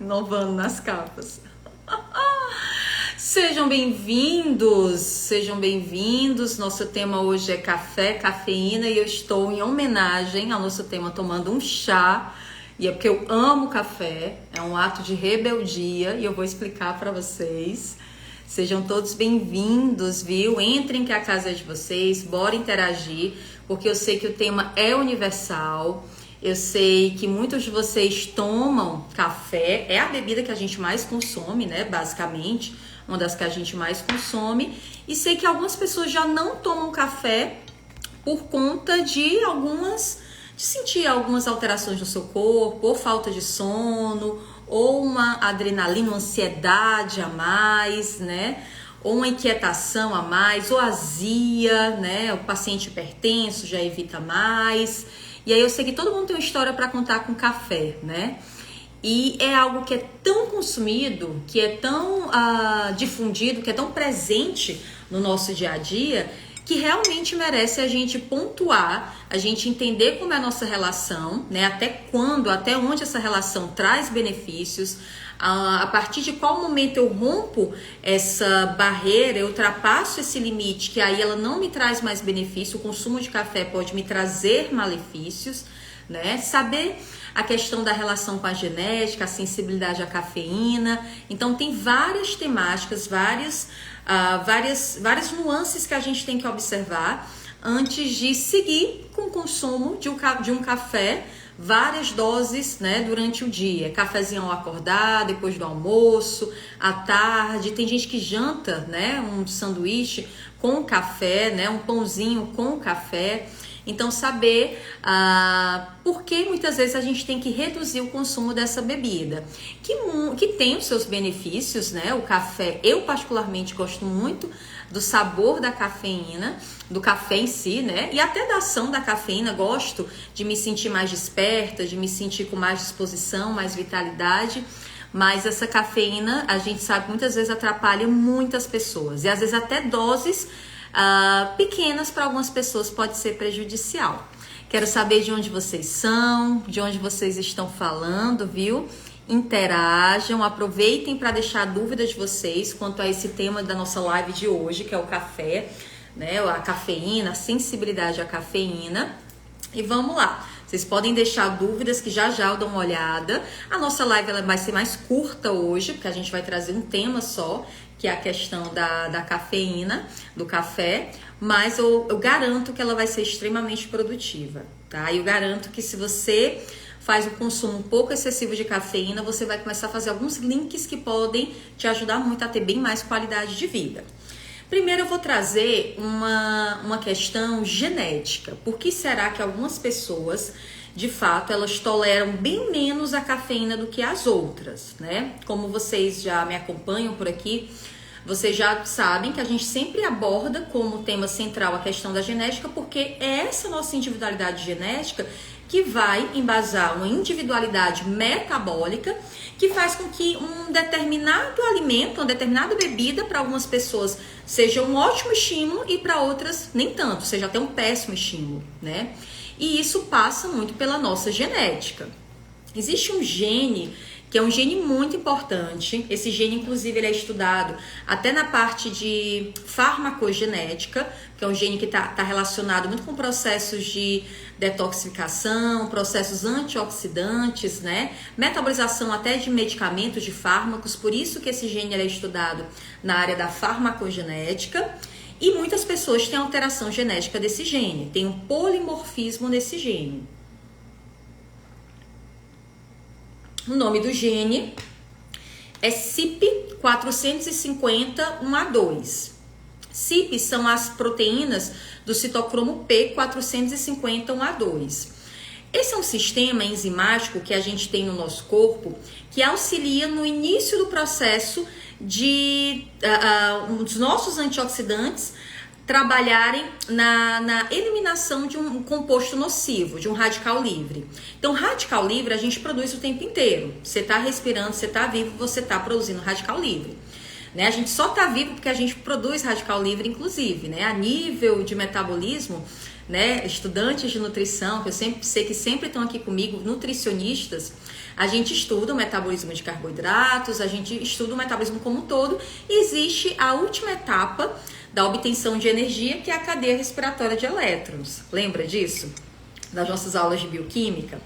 Inovando nas capas. Sejam bem-vindos, sejam bem-vindos. Nosso tema hoje é café, cafeína e eu estou em homenagem ao nosso tema tomando um chá. E é porque eu amo café, é um ato de rebeldia e eu vou explicar para vocês. Sejam todos bem-vindos, viu? Entrem que a casa é de vocês, bora interagir, porque eu sei que o tema é universal. Eu sei que muitos de vocês tomam café, é a bebida que a gente mais consome, né? Basicamente, uma das que a gente mais consome. E sei que algumas pessoas já não tomam café por conta de sentir algumas alterações no seu corpo, ou falta de sono, ou uma adrenalina, uma ansiedade a mais, né? Ou uma inquietação a mais, ou azia, né? O paciente hipertenso já evita mais. E aí eu sei que todo mundo tem uma história para contar com café, né? E é algo que é tão consumido, que é tão difundido, que é tão presente no nosso dia a dia, que realmente merece a gente pontuar, a gente entender como é a nossa relação, né? Até onde essa relação traz benefícios, a partir de qual momento eu rompo essa barreira, eu ultrapasso esse limite, que aí ela não me traz mais benefício, o consumo de café pode me trazer malefícios, né? Saber a questão da relação com a genética, a sensibilidade à cafeína. Então tem várias temáticas, várias nuances que a gente tem que observar antes de seguir com o consumo de um café, várias doses, né, durante o dia. Cafezinho ao acordar, depois do almoço, à tarde. Tem gente que janta, né, um sanduíche com café, né, um pãozinho com café. Então, saber por que muitas vezes a gente tem que reduzir o consumo dessa bebida, que tem os seus benefícios, né? O café, eu particularmente gosto muito do sabor da cafeína, do café em si, né? E até da ação da cafeína, gosto de me sentir mais desperta, de me sentir com mais disposição, mais vitalidade. Mas essa cafeína, a gente sabe, muitas vezes atrapalha muitas pessoas. E às vezes até doses pequenas para algumas pessoas pode ser prejudicial. Quero saber de onde vocês são, de onde vocês estão falando, viu? Interajam, aproveitem para deixar dúvidas de vocês quanto a esse tema da nossa live de hoje, que é o café, né? A cafeína, a sensibilidade à cafeína. E vamos lá. Vocês podem deixar dúvidas que já eu dou uma olhada. A nossa live ela vai ser mais curta hoje, porque a gente vai trazer um tema só, que é a questão da cafeína, do café, mas eu garanto que ela vai ser extremamente produtiva, tá? Eu garanto que se você faz um consumo um pouco excessivo de cafeína, você vai começar a fazer alguns links que podem te ajudar muito a ter bem mais qualidade de vida. Primeiro eu vou trazer uma questão genética. Por que será que algumas pessoas, de fato, elas toleram bem menos a cafeína do que as outras, né? Como vocês já me acompanham por aqui, vocês já sabem que a gente sempre aborda como tema central a questão da genética, porque é essa nossa individualidade genética que vai embasar uma individualidade metabólica que faz com que um determinado alimento, uma determinada bebida para algumas pessoas seja um ótimo estímulo e para outras nem tanto, seja até um péssimo estímulo, né? E isso passa muito pela nossa genética. Existe um gene que é um gene muito importante. Esse gene, inclusive, ele é estudado até na parte de farmacogenética, que é um gene que está relacionado muito com processos de detoxificação, processos antioxidantes, né? Metabolização até de medicamentos, de fármacos. Por isso que esse gene ele é estudado na área da farmacogenética. E muitas pessoas têm alteração genética desse gene, tem um polimorfismo nesse gene. O nome do gene é CYP450-1A2. CYP são as proteínas do citocromo P450-1A2. Esse é um sistema enzimático que a gente tem no nosso corpo que auxilia no início do processo de os nossos antioxidantes trabalharem na eliminação de um composto nocivo, de um radical livre. Então, radical livre a gente produz o tempo inteiro. Você está respirando, você está vivo, você está produzindo radical livre. Né? A gente só está vivo porque a gente produz radical livre, inclusive. Né? A nível de metabolismo, né, estudantes de nutrição, que eu sempre sei que sempre estão aqui comigo, nutricionistas, a gente estuda o metabolismo de carboidratos, a gente estuda o metabolismo como um todo, e existe a última etapa da obtenção de energia, que é a cadeia respiratória de elétrons. Lembra disso? Das nossas aulas de bioquímica?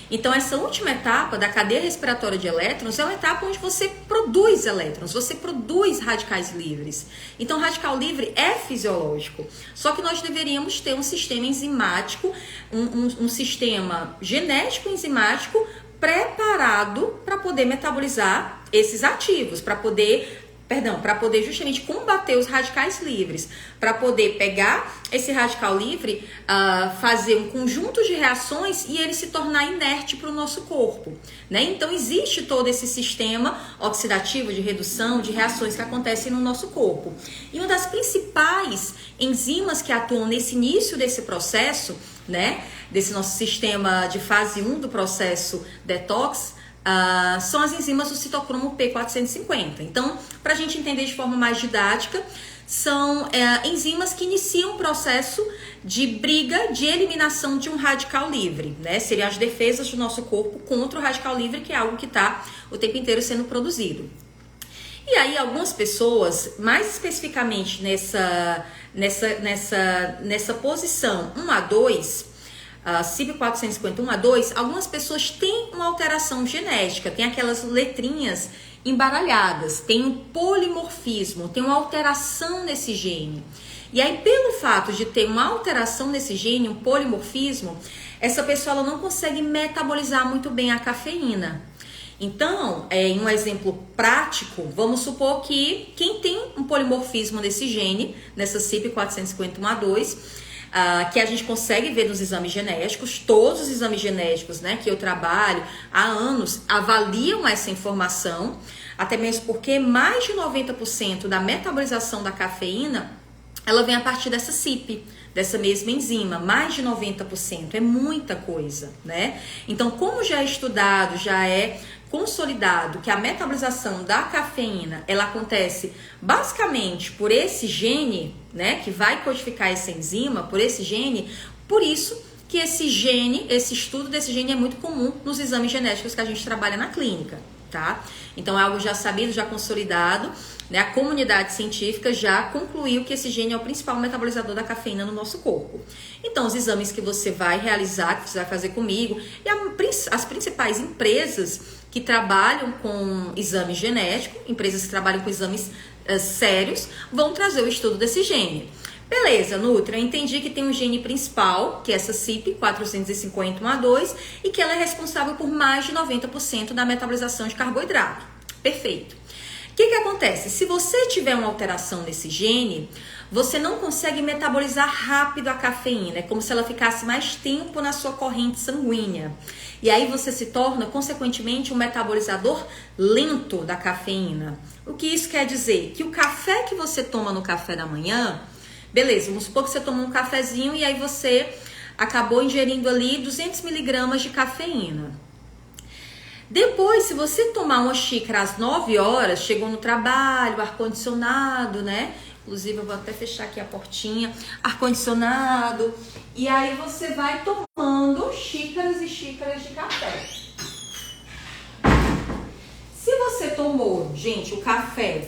Então, essa última etapa da cadeia respiratória de elétrons é uma etapa onde você produz elétrons, você produz radicais livres. Então, radical livre é fisiológico. Só que nós deveríamos ter um sistema enzimático, um sistema genético enzimático preparado para poder metabolizar esses ativos, para poder justamente combater os radicais livres, para poder pegar esse radical livre, fazer um conjunto de reações e ele se tornar inerte para o nosso corpo, né? Então existe todo esse sistema oxidativo de redução, de reações que acontecem no nosso corpo. E uma das principais enzimas que atuam nesse início desse processo, né, desse nosso sistema de fase 1 do processo detox, são as enzimas do citocromo P450. Então, para a gente entender de forma mais didática, são enzimas que iniciam o processo de briga, de eliminação de um radical livre, né? Seriam as defesas do nosso corpo contra o radical livre, que é algo que está o tempo inteiro sendo produzido. E aí, algumas pessoas, mais especificamente nessa posição 1 a 2, CYP450 1 a 2, algumas pessoas têm uma alteração genética, tem aquelas letrinhas embaralhadas, tem um polimorfismo, tem uma alteração nesse gene. E aí, pelo fato de ter uma alteração nesse gene, um polimorfismo, essa pessoa ela não consegue metabolizar muito bem a cafeína. Então, em um exemplo prático, vamos supor que quem tem um polimorfismo nesse gene, nessa CYP450 1 a 2, que a gente consegue ver nos exames genéticos, todos os exames genéticos, né, que eu trabalho há anos avaliam essa informação, até mesmo porque mais de 90% da metabolização da cafeína, ela vem a partir dessa CYP, dessa mesma enzima, mais de 90%, é muita coisa, né? Então, como já é estudado, já é consolidado que a metabolização da cafeína, ela acontece basicamente por esse gene, né, que vai codificar essa enzima, por esse gene, por isso que esse estudo desse gene é muito comum nos exames genéticos que a gente trabalha na clínica, tá? Então é algo já sabido, já consolidado, né? A comunidade científica já concluiu que esse gene é o principal metabolizador da cafeína no nosso corpo. Então, os exames que você vai realizar, que você vai fazer comigo, e as principais empresas que trabalham com exame genético, empresas que trabalham com exames sérios, vão trazer o estudo desse gene. Beleza, Nutri, eu entendi que tem um gene principal, que é essa CYP450-1A2, e que ela é responsável por mais de 90% da metabolização de carboidrato. Perfeito. O que acontece? Se você tiver uma alteração nesse gene, você não consegue metabolizar rápido a cafeína. É como se ela ficasse mais tempo na sua corrente sanguínea. E aí você se torna, consequentemente, um metabolizador lento da cafeína. O que isso quer dizer? Que o café que você toma no café da manhã, beleza, vamos supor que você tomou um cafezinho e aí você acabou ingerindo ali 200 miligramas de cafeína. Depois, se você tomar uma xícara às 9 horas, chegou no trabalho, ar-condicionado, né? Inclusive, eu vou até fechar aqui a portinha. Ar-condicionado. E aí você vai tomando xícaras e xícaras de café. Se você tomou, gente, o café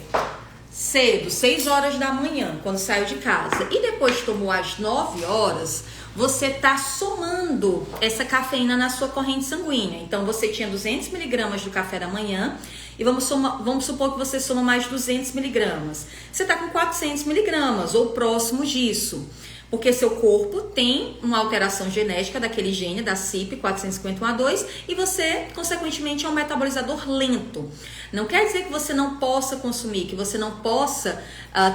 cedo, 6 horas da manhã, quando saiu de casa, e depois tomou às 9 horas, você está somando essa cafeína na sua corrente sanguínea. Então, você tinha 200 miligramas do café da manhã e vamos supor que você soma mais 200 miligramas. Você está com 400 miligramas ou próximo disso, porque seu corpo tem uma alteração genética daquele gene, da CYP450-1A2, e você, consequentemente, é um metabolizador lento. Não quer dizer que você não possa consumir, que você não possa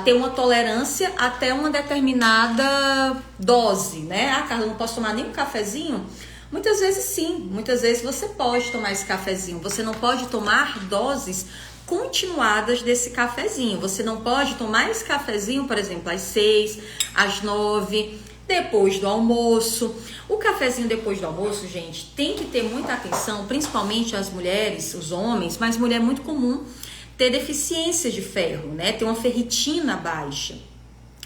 ter uma tolerância até uma determinada dose, né? Ah, Carla, não posso tomar nem um cafezinho? Muitas vezes sim, muitas vezes você pode tomar esse cafezinho. Você não pode tomar doses continuadas desse cafezinho. Você não pode tomar esse cafezinho, por exemplo, às 6, às 9, depois do almoço. O cafezinho depois do almoço, gente, tem que ter muita atenção, principalmente as mulheres, os homens, mas mulher é muito comum ter deficiência de ferro, né? Ter uma ferritina baixa.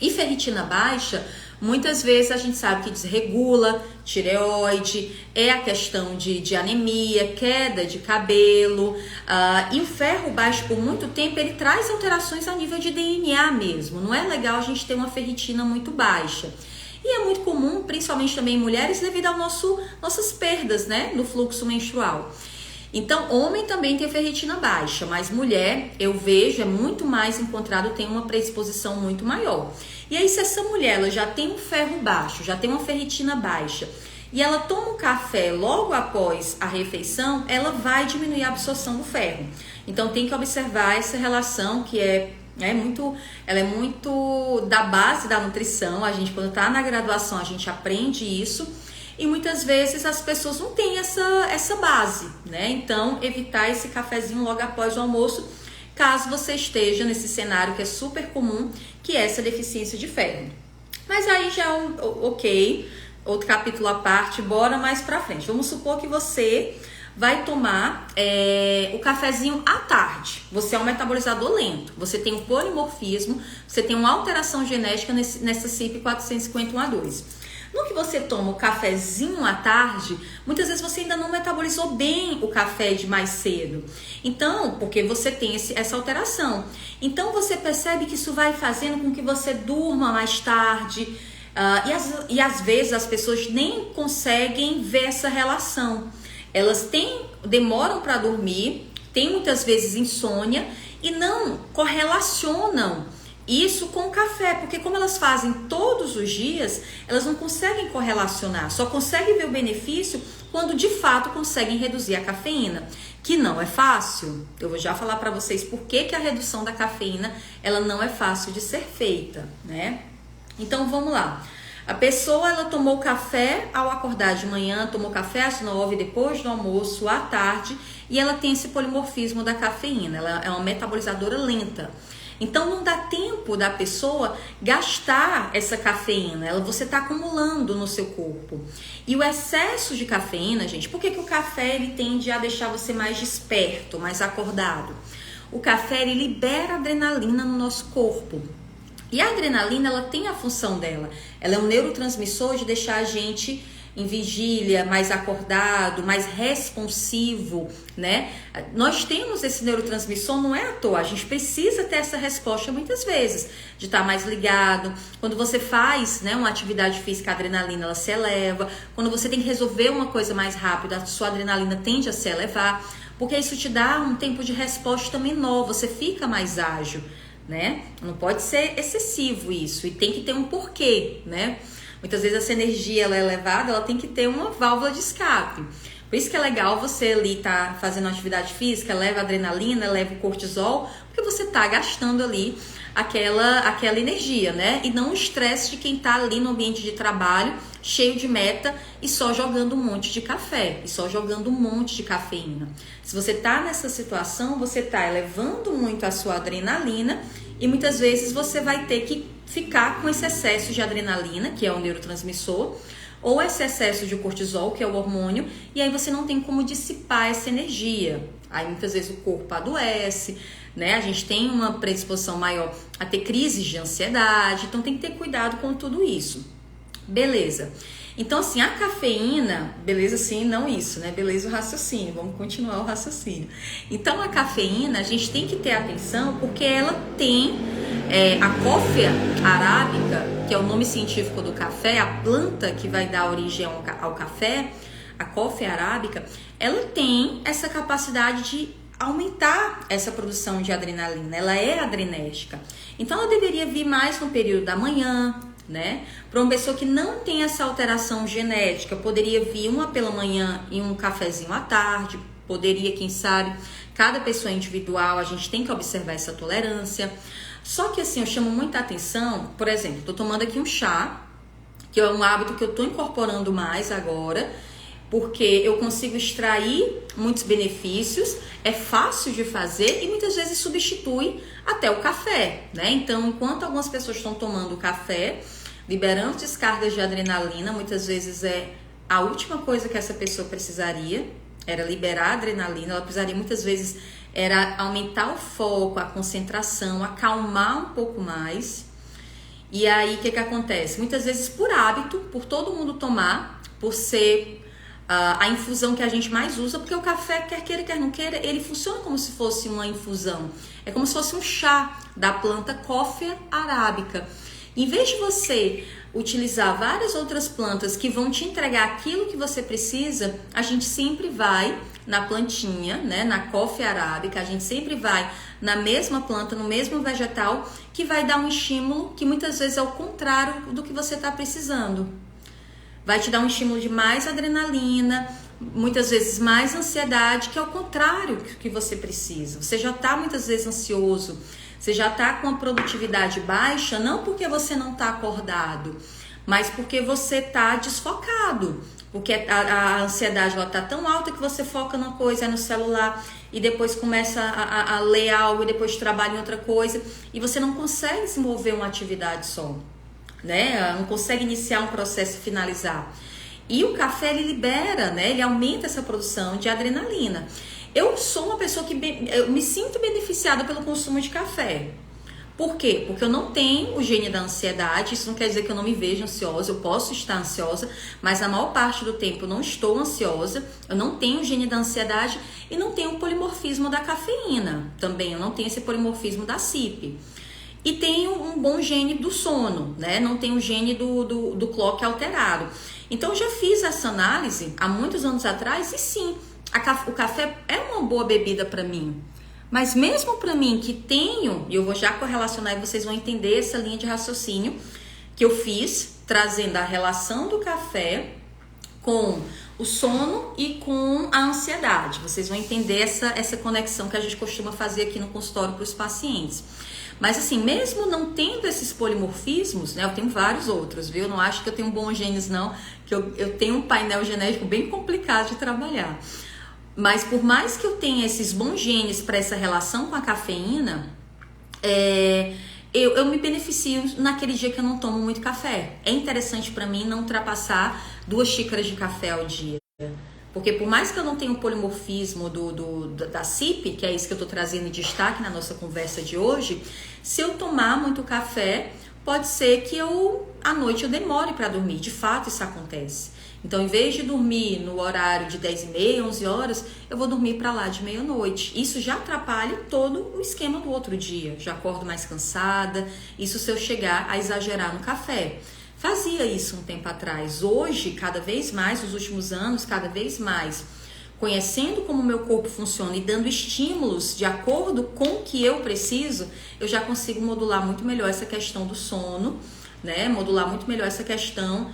E ferritina baixa Muitas vezes a gente sabe que desregula tireoide, é a questão de anemia, queda de cabelo, e o ferro baixo por muito tempo ele traz alterações a nível de DNA mesmo. Não é legal a gente ter uma ferritina muito baixa. E é muito comum, principalmente também em mulheres, devido ao nossas perdas, né, no fluxo menstrual. Então, homem também tem ferritina baixa, mas mulher, eu vejo, é muito mais encontrado, tem uma predisposição muito maior. E aí, se essa mulher ela já tem um ferro baixo, já tem uma ferritina baixa, e ela toma um café logo após a refeição, ela vai diminuir a absorção do ferro. Então, tem que observar essa relação que ela é muito da base da nutrição. A gente, quando está na graduação, a gente aprende isso. E muitas vezes as pessoas não têm essa base, né? Então, evitar esse cafezinho logo após o almoço, caso você esteja nesse cenário que é super comum, que é essa deficiência de ferro. Mas aí já é ok, outro capítulo à parte, bora mais pra frente. Vamos supor que você vai tomar o cafezinho à tarde. Você é um metabolizador lento, você tem um polimorfismo, você tem uma alteração genética nessa CYP451A2. No que você toma o cafezinho à tarde, muitas vezes você ainda não metabolizou bem o café de mais cedo. Então, porque você tem essa alteração. Então, você percebe que isso vai fazendo com que você durma mais tarde. E às vezes as pessoas nem conseguem ver essa relação. Elas demoram para dormir, têm muitas vezes insônia e não correlacionam isso com o café, porque como elas fazem todos os dias, elas não conseguem correlacionar, só conseguem ver o benefício quando de fato conseguem reduzir a cafeína, que não é fácil. Eu vou já falar para vocês por que a redução da cafeína ela não é fácil de ser feita, né? Então vamos lá. A pessoa ela tomou café ao acordar de manhã, tomou café às 9, depois do almoço, à tarde, e ela tem esse polimorfismo da cafeína, ela é uma metabolizadora lenta. Então não dá tempo da pessoa gastar essa cafeína, você está acumulando no seu corpo. E o excesso de cafeína, gente, por que o café ele tende a deixar você mais desperto, mais acordado? O café ele libera adrenalina no nosso corpo. E a adrenalina ela tem a função dela, ela é um neurotransmissor de deixar a gente em vigília, mais acordado, mais responsivo, né? Nós temos esse neurotransmissor, não é à toa, a gente precisa ter essa resposta muitas vezes, de estar mais ligado. Quando você faz, né, uma atividade física, a adrenalina ela se eleva. Quando você tem que resolver uma coisa mais rápido, a sua adrenalina tende a se elevar, porque isso te dá um tempo de resposta menor, você fica mais ágil, né? Não pode ser excessivo isso, e tem que ter um porquê, né? Muitas vezes essa energia ela é elevada, ela tem que ter uma válvula de escape. Por isso que é legal você ali tá fazendo uma atividade física, leva adrenalina, leva o cortisol, porque você tá gastando ali aquela energia, né? E não o estresse de quem tá ali no ambiente de trabalho, cheio de meta e só jogando um monte de café, e só jogando um monte de cafeína. Se você tá nessa situação, você tá elevando muito a sua adrenalina e muitas vezes você vai ter que ficar com esse excesso de adrenalina, que é o neurotransmissor, ou esse excesso de cortisol, que é o hormônio, e aí você não tem como dissipar essa energia. Aí muitas vezes o corpo adoece, né? A gente tem uma predisposição maior a ter crises de ansiedade, então tem que ter cuidado com tudo isso. Beleza. Então, assim, a cafeína, beleza sim, não isso, né? Beleza o raciocínio, vamos continuar o raciocínio. Então, a cafeína, a gente tem que ter atenção porque ela tem a Coffea arábica, que é o nome científico do café, a planta que vai dar origem ao café, a Coffea arábica, ela tem essa capacidade de aumentar essa produção de adrenalina, ela é adrenérgica. Então, ela deveria vir mais no período da manhã, né? Para uma pessoa que não tem essa alteração genética, poderia vir uma pela manhã e um cafezinho à tarde, poderia, quem sabe, cada pessoa é individual, a gente tem que observar essa tolerância. Só que assim, eu chamo muita atenção, por exemplo, tô tomando aqui um chá, que é um hábito que eu tô incorporando mais agora, porque eu consigo extrair muitos benefícios, é fácil de fazer e muitas vezes substitui até o café, né? Então, enquanto algumas pessoas estão tomando café, liberando descargas de adrenalina, muitas vezes é a última coisa que essa pessoa precisaria, era liberar a adrenalina, ela precisaria muitas vezes era aumentar o foco, a concentração, acalmar um pouco mais. E aí, o que acontece? Muitas vezes por hábito, por todo mundo tomar, por ser a infusão que a gente mais usa, porque o café, quer queira, quer não queira, ele funciona como se fosse uma infusão. É como se fosse um chá da planta Coffea arábica. Em vez de você utilizar várias outras plantas que vão te entregar aquilo que você precisa, a gente sempre vai na plantinha, né, na Coffea arábica, a gente sempre vai na mesma planta, no mesmo vegetal, que vai dar um estímulo que muitas vezes é o contrário do que você está precisando. Vai te dar um estímulo de mais adrenalina, muitas vezes mais ansiedade, que é o contrário que você precisa. Você já está muitas vezes ansioso, você já está com a produtividade baixa, não porque você não está acordado, mas porque você está desfocado. Porque a ansiedade está tão alta que você foca numa coisa, no celular, e depois começa a ler algo, e depois trabalha em outra coisa, e você não consegue desenvolver uma atividade só, né? Não consegue iniciar um processo e finalizar. E o café, ele libera, né? Ele aumenta essa produção de adrenalina. Eu sou uma pessoa que eu me sinto beneficiada pelo consumo de café. Por quê? Porque eu não tenho o gene da ansiedade. Isso não quer dizer que eu não me vejo ansiosa. Eu posso estar ansiosa, mas a maior parte do tempo eu não estou ansiosa. Eu não tenho o gene da ansiedade e não tenho o polimorfismo da cafeína também. Eu não tenho esse polimorfismo da CYP. E tenho um bom gene do sono, né? Não tenho o gene do clock alterado. Então, eu já fiz essa análise há muitos anos atrás e sim, o café é uma boa bebida para mim. Mas mesmo para mim que tenho, e eu vou já correlacionar e vocês vão entender essa linha de raciocínio que eu fiz, trazendo a relação do café com o sono e com a ansiedade. Vocês vão entender essa conexão que a gente costuma fazer aqui no consultório para os pacientes. Mas assim, mesmo não tendo esses polimorfismos, né, eu tenho vários outros, viu? Eu não acho que eu tenho bons genes não, que eu tenho um painel genético bem complicado de trabalhar. Mas por mais que eu tenha esses bons genes para essa relação com a cafeína, eu me beneficio naquele dia que eu não tomo muito café. É interessante para mim não ultrapassar 2 xícaras de café ao dia. Porque por mais que eu não tenha o polimorfismo da CYP, que é isso que eu estou trazendo em destaque na nossa conversa de hoje, se eu tomar muito café, pode ser que à noite eu demore para dormir. De fato, isso acontece. Então, em vez de dormir no horário de 10h30, 11 horas, eu vou dormir para lá de meia-noite. Isso já atrapalha todo o esquema do outro dia. Já acordo mais cansada. Isso se eu chegar a exagerar no café. Fazia isso um tempo atrás. Hoje, cada vez mais, nos últimos anos, cada vez mais, conhecendo como o meu corpo funciona e dando estímulos de acordo com o que eu preciso, eu já consigo modular muito melhor essa questão do sono, né? Modular muito melhor essa questão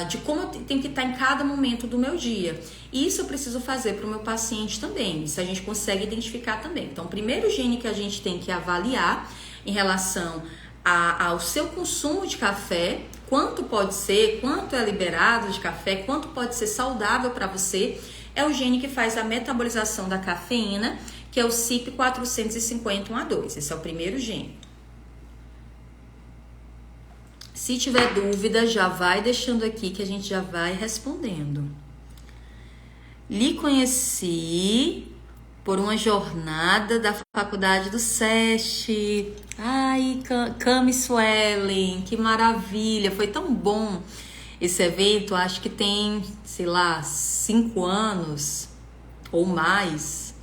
de como eu tenho que estar em cada momento do meu dia. E isso eu preciso fazer para o meu paciente também. Isso a gente consegue identificar também. Então, o primeiro gene que a gente tem que avaliar em relação ao seu consumo de café, quanto pode ser, quanto é liberado de café, quanto pode ser saudável para você, é o gene que faz a metabolização da cafeína, que é o CYP451A2. Esse é o primeiro gene. Se tiver dúvida, já vai deixando aqui que a gente já vai respondendo. Lhe conheci por uma jornada da faculdade do SESC. Ai, Cami Suelen, que maravilha, foi tão bom esse evento. Acho que tem, sei lá, 5 anos ou mais.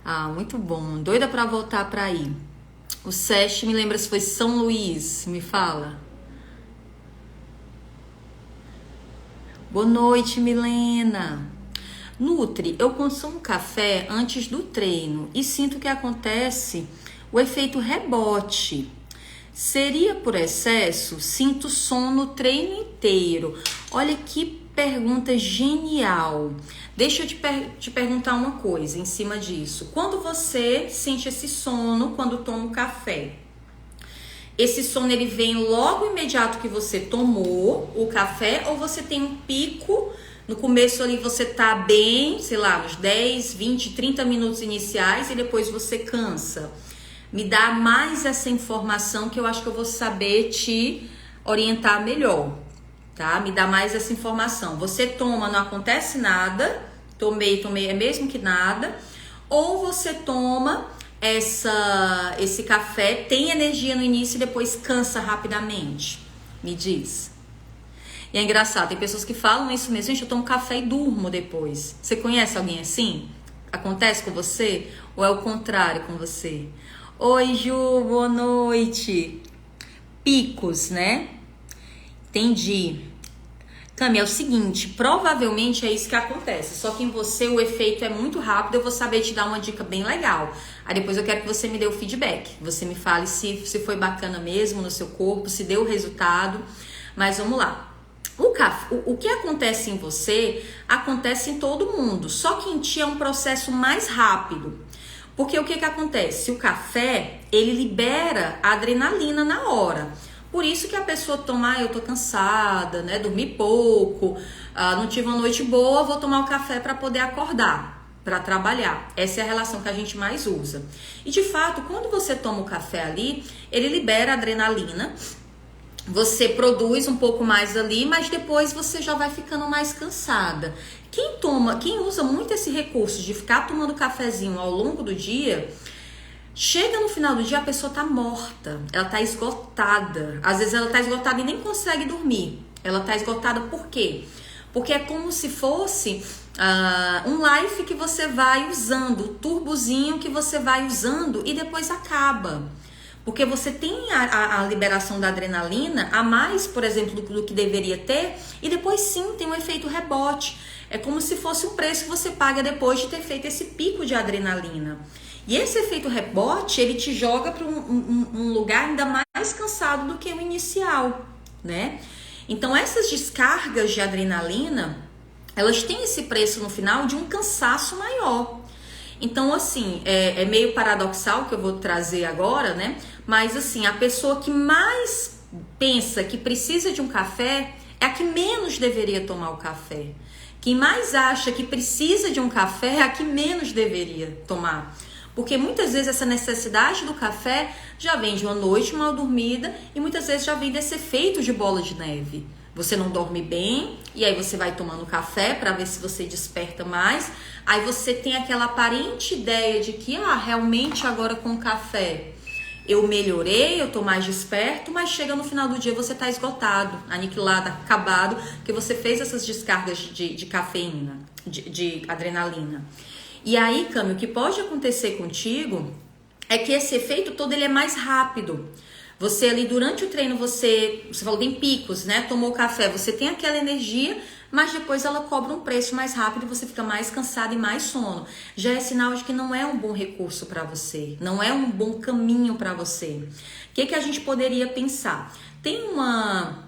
Ah, muito bom, doida para voltar para aí. O SESC, me lembra se foi São Luís, me fala. Boa noite, Milena. Nutri, eu consumo café antes do treino e sinto que acontece o efeito rebote. Seria por excesso? Sinto sono o treino inteiro. Olha que pergunta genial. Deixa eu te perguntar uma coisa em cima disso. Quando você sente esse sono quando toma o café, esse sono ele vem logo imediato que você tomou o café ou você tem um pico? No começo ali você tá bem, sei lá, nos 10, 20, 30 minutos iniciais e depois você cansa. Me dá mais essa informação que eu acho que eu vou saber te orientar melhor, tá? Me dá mais essa informação. Você toma, não acontece nada, tomei, é mesmo que nada. Ou você toma esse café tem energia no início e depois cansa rapidamente? Me diz. E é engraçado, tem pessoas que falam isso mesmo, gente, eu tomo café e durmo depois. Você conhece alguém assim? Acontece com você? Ou é o contrário com você? Oi, Ju, boa noite. Picos, né? Entendi. Cami, é o seguinte, provavelmente é isso que acontece, só que em você o efeito é muito rápido, eu vou saber te dar uma dica bem legal. Aí depois eu quero que você me dê o feedback, você me fale se foi bacana mesmo no seu corpo, se deu resultado, mas vamos lá. O que acontece em você, acontece em todo mundo, só que em ti é um processo mais rápido. Porque o que acontece? O café, ele libera a adrenalina na hora. Por isso que a pessoa toma, eu tô cansada, né? Dormi pouco, não tive uma noite boa, vou tomar o café para poder acordar, para trabalhar. Essa é a relação que a gente mais usa. E de fato, quando você toma o café ali, ele libera a adrenalina, você produz um pouco mais ali, mas depois você já vai ficando mais cansada. Quem usa muito esse recurso de ficar tomando cafezinho ao longo do dia, chega no final do dia, a pessoa tá morta, ela tá esgotada. Às vezes ela tá esgotada e nem consegue dormir. Ela tá esgotada por quê? Porque é como se fosse um life que você vai usando, o turbozinho que você vai usando e depois acaba. Porque você tem a liberação da adrenalina a mais, por exemplo, do que deveria ter, e depois sim tem um efeito rebote. É como se fosse o preço que você paga depois de ter feito esse pico de adrenalina. E esse efeito rebote, ele te joga para um lugar ainda mais cansado do que o inicial, né? Então essas descargas de adrenalina, elas têm esse preço no final de um cansaço maior. Então, assim, é meio paradoxal que eu vou trazer agora, né? Mas, assim, a pessoa que mais pensa que precisa de um café é a que menos deveria tomar o café. Quem mais acha que precisa de um café é a que menos deveria tomar. Porque muitas vezes essa necessidade do café já vem de uma noite mal dormida e muitas vezes já vem desse efeito de bola de neve. Você não dorme bem e aí você vai tomando café para ver se você desperta mais. Aí você tem aquela aparente ideia de que realmente agora com o café eu melhorei, eu tô mais desperto, mas chega no final do dia você tá esgotado, aniquilado, acabado, porque você fez essas descargas de cafeína, de adrenalina. E aí, Cami, o que pode acontecer contigo é que esse efeito todo ele é mais rápido. Você ali durante o treino, você falou tem picos, né? Tomou café, você tem aquela energia, mas depois ela cobra um preço mais rápido e você fica mais cansado e mais sono. Já é sinal de que não é um bom recurso para você, não é um bom caminho para você. O que a gente poderia pensar? Tem uma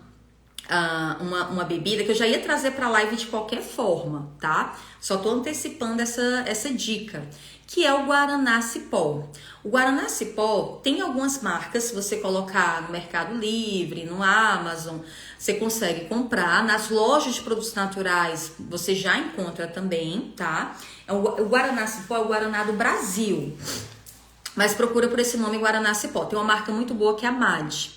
bebida que eu já ia trazer para a live de qualquer forma, tá? Só tô antecipando essa dica, que é o Guaraná Cipó. O Guaraná Cipó tem algumas marcas, se você colocar no Mercado Livre, no Amazon, você consegue comprar. Nas lojas de produtos naturais você já encontra também, tá? O Guaraná Cipó é o Guaraná do Brasil, mas procura por esse nome Guaraná Cipó. Tem uma marca muito boa que é a MAD.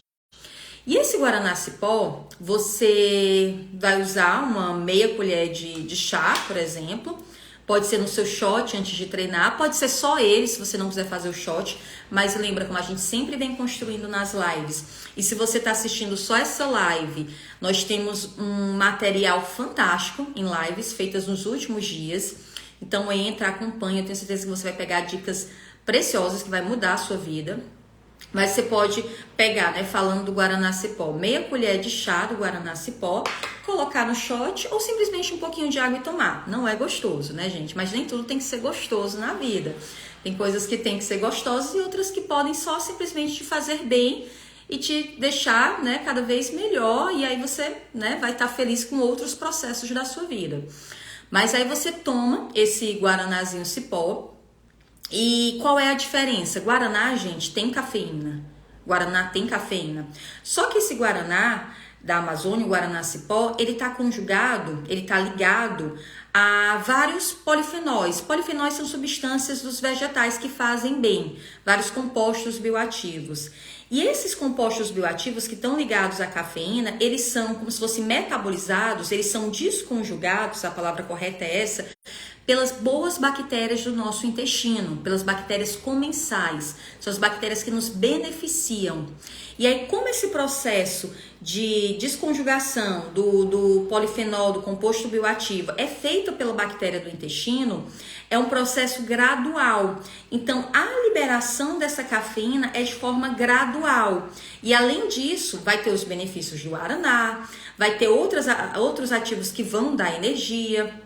E esse Guaraná Cipó, você vai usar uma meia colher de chá, por exemplo. Pode ser no seu shot antes de treinar, pode ser só ele, se você não quiser fazer o shot. Mas lembra, como a gente sempre vem construindo nas lives. E se você está assistindo só essa live, nós temos um material fantástico em lives feitas nos últimos dias. Então entra, acompanha, eu tenho certeza que você vai pegar dicas preciosas que vai mudar a sua vida. Mas você pode pegar, né, falando do Guaraná Cipó, meia colher de chá do Guaraná Cipó, colocar no shot ou simplesmente um pouquinho de água e tomar. Não é gostoso, né, gente? Mas nem tudo tem que ser gostoso na vida. Tem coisas que tem que ser gostosas e outras que podem só simplesmente te fazer bem e te deixar, né, cada vez melhor. E aí você, né, vai estar feliz com outros processos da sua vida. Mas aí você toma esse Guaranazinho Cipó. E qual é a diferença? Guaraná, gente, tem cafeína. Guaraná tem cafeína. Só que esse Guaraná da Amazônia, o Guaraná Cipó, ele tá conjugado, ele tá ligado a vários polifenóis. Polifenóis são substâncias dos vegetais que fazem bem, vários compostos bioativos. E esses compostos bioativos que estão ligados à cafeína, eles são como se fossem metabolizados, eles são desconjugados, a palavra correta é essa, pelas boas bactérias do nosso intestino, pelas bactérias comensais, são as bactérias que nos beneficiam. E aí, como esse processo de desconjugação do polifenol, do composto bioativo, é feito pela bactéria do intestino, é um processo gradual. Então, a liberação dessa cafeína é de forma gradual. E além disso, vai ter os benefícios do guaraná, vai ter outros ativos que vão dar energia.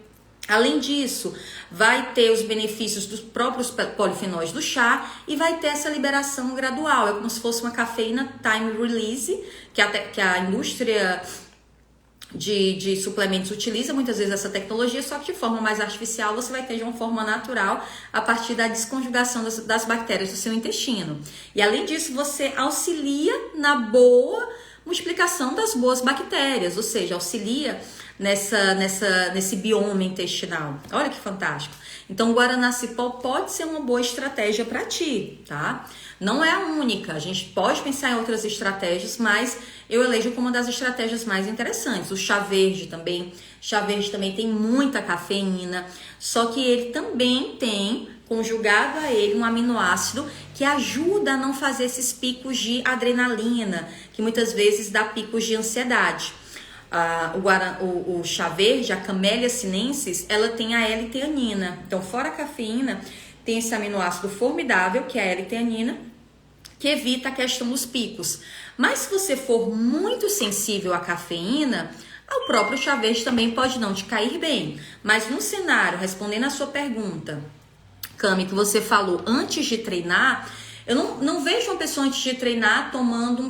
Além disso, vai ter os benefícios dos próprios polifenóis do chá e vai ter essa liberação gradual. É como se fosse uma cafeína time release, que a indústria de suplementos utiliza muitas vezes essa tecnologia, só que de forma mais artificial você vai ter de uma forma natural a partir da desconjugação das bactérias do seu intestino. E além disso, você auxilia na boa multiplicação das boas bactérias, ou seja, auxilia nesse bioma intestinal. Olha que fantástico. Então, o Guaraná Cipó pode ser uma boa estratégia para ti, tá? Não é a única, a gente pode pensar em outras estratégias, mas eu elejo como uma das estratégias mais interessantes. O chá verde também tem muita cafeína, só que ele também tem conjugado a ele um aminoácido que ajuda a não fazer esses picos de adrenalina, que muitas vezes dá picos de ansiedade. O chá verde, a Camellia sinensis, ela tem a L-teanina. Então, fora a cafeína, tem esse aminoácido formidável, que é a L-teanina, que evita a questão dos picos. Mas se você for muito sensível à cafeína, o próprio chá verde também pode não te cair bem. Mas no cenário, respondendo a sua pergunta, Cami, que você falou antes de treinar, eu não vejo uma pessoa antes de treinar tomando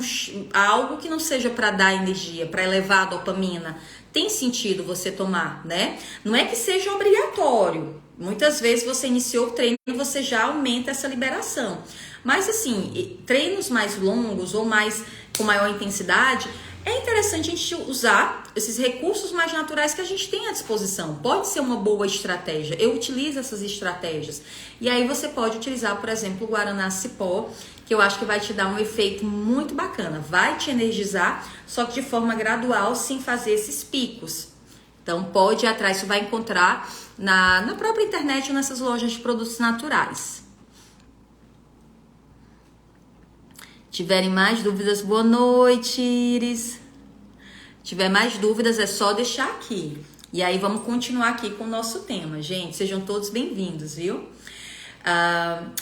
algo que não seja para dar energia, para elevar a dopamina. Tem sentido você tomar, né? Não é que seja obrigatório. Muitas vezes você iniciou o treino e você já aumenta essa liberação. Mas assim, treinos mais longos ou mais com maior intensidade, é interessante a gente usar esses recursos mais naturais que a gente tem à disposição. Pode ser uma boa estratégia. Eu utilizo essas estratégias. E aí você pode utilizar, por exemplo, o Guaraná Cipó, que eu acho que vai te dar um efeito muito bacana. Vai te energizar, só que de forma gradual, sem fazer esses picos. Então pode ir atrás, você vai encontrar na própria internet ou nessas lojas de produtos naturais. Tiverem mais dúvidas, boa noite, Iris. Tiver mais dúvidas, é só deixar aqui. E aí vamos continuar aqui com o nosso tema, gente. Sejam todos bem-vindos, viu?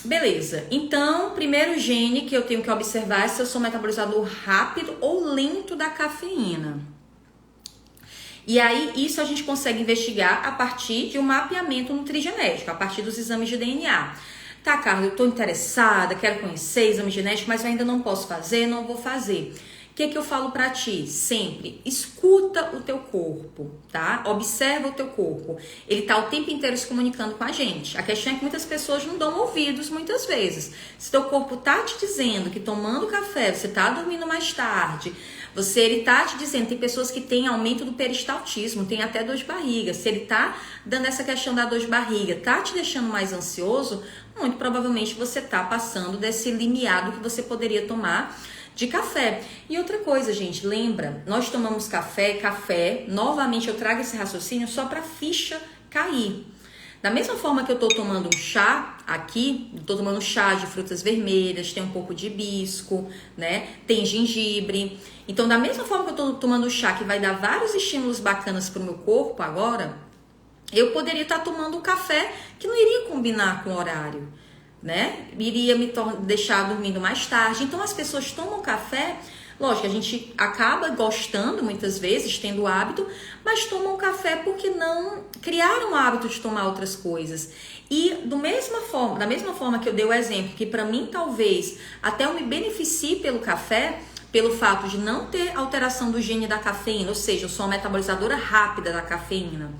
Beleza. Então, primeiro gene que eu tenho que observar é se eu sou metabolizador rápido ou lento da cafeína. E aí, isso a gente consegue investigar a partir de um mapeamento nutrigenético, a partir dos exames de DNA. Tá, Carla, eu tô interessada, quero conhecer exame genético, mas eu ainda não posso fazer, não vou fazer. O que eu falo pra ti? Sempre, escuta o teu corpo, tá? Observa o teu corpo. Ele tá o tempo inteiro se comunicando com a gente. A questão é que muitas pessoas não dão ouvidos muitas vezes. Se teu corpo tá te dizendo que tomando café você tá dormindo mais tarde, ele tá te dizendo, tem pessoas que têm aumento do peristaltismo, tem até dor de barriga. Se ele tá dando essa questão da dor de barriga, tá te deixando mais ansioso, muito provavelmente você tá passando desse limiar que você poderia tomar de café. E outra coisa, gente, lembra, nós tomamos café, novamente eu trago esse raciocínio só para ficha cair. Da mesma forma que eu tô tomando um chá aqui, tô tomando chá de frutas vermelhas, tem um pouco de hibisco, né? Tem gengibre. Então, da mesma forma que eu tô tomando chá, que vai dar vários estímulos bacanas pro meu corpo agora, eu poderia estar tomando um café que não iria combinar com o horário, né? Iria me deixar dormindo mais tarde. Então, as pessoas tomam café. Lógico, a gente acaba gostando muitas vezes, tendo o hábito, mas tomam café porque não criaram o hábito de tomar outras coisas. E da mesma forma que eu dei o exemplo, que para mim talvez até eu me beneficie pelo café, pelo fato de não ter alteração do gene da cafeína, ou seja, eu sou uma metabolizadora rápida da cafeína.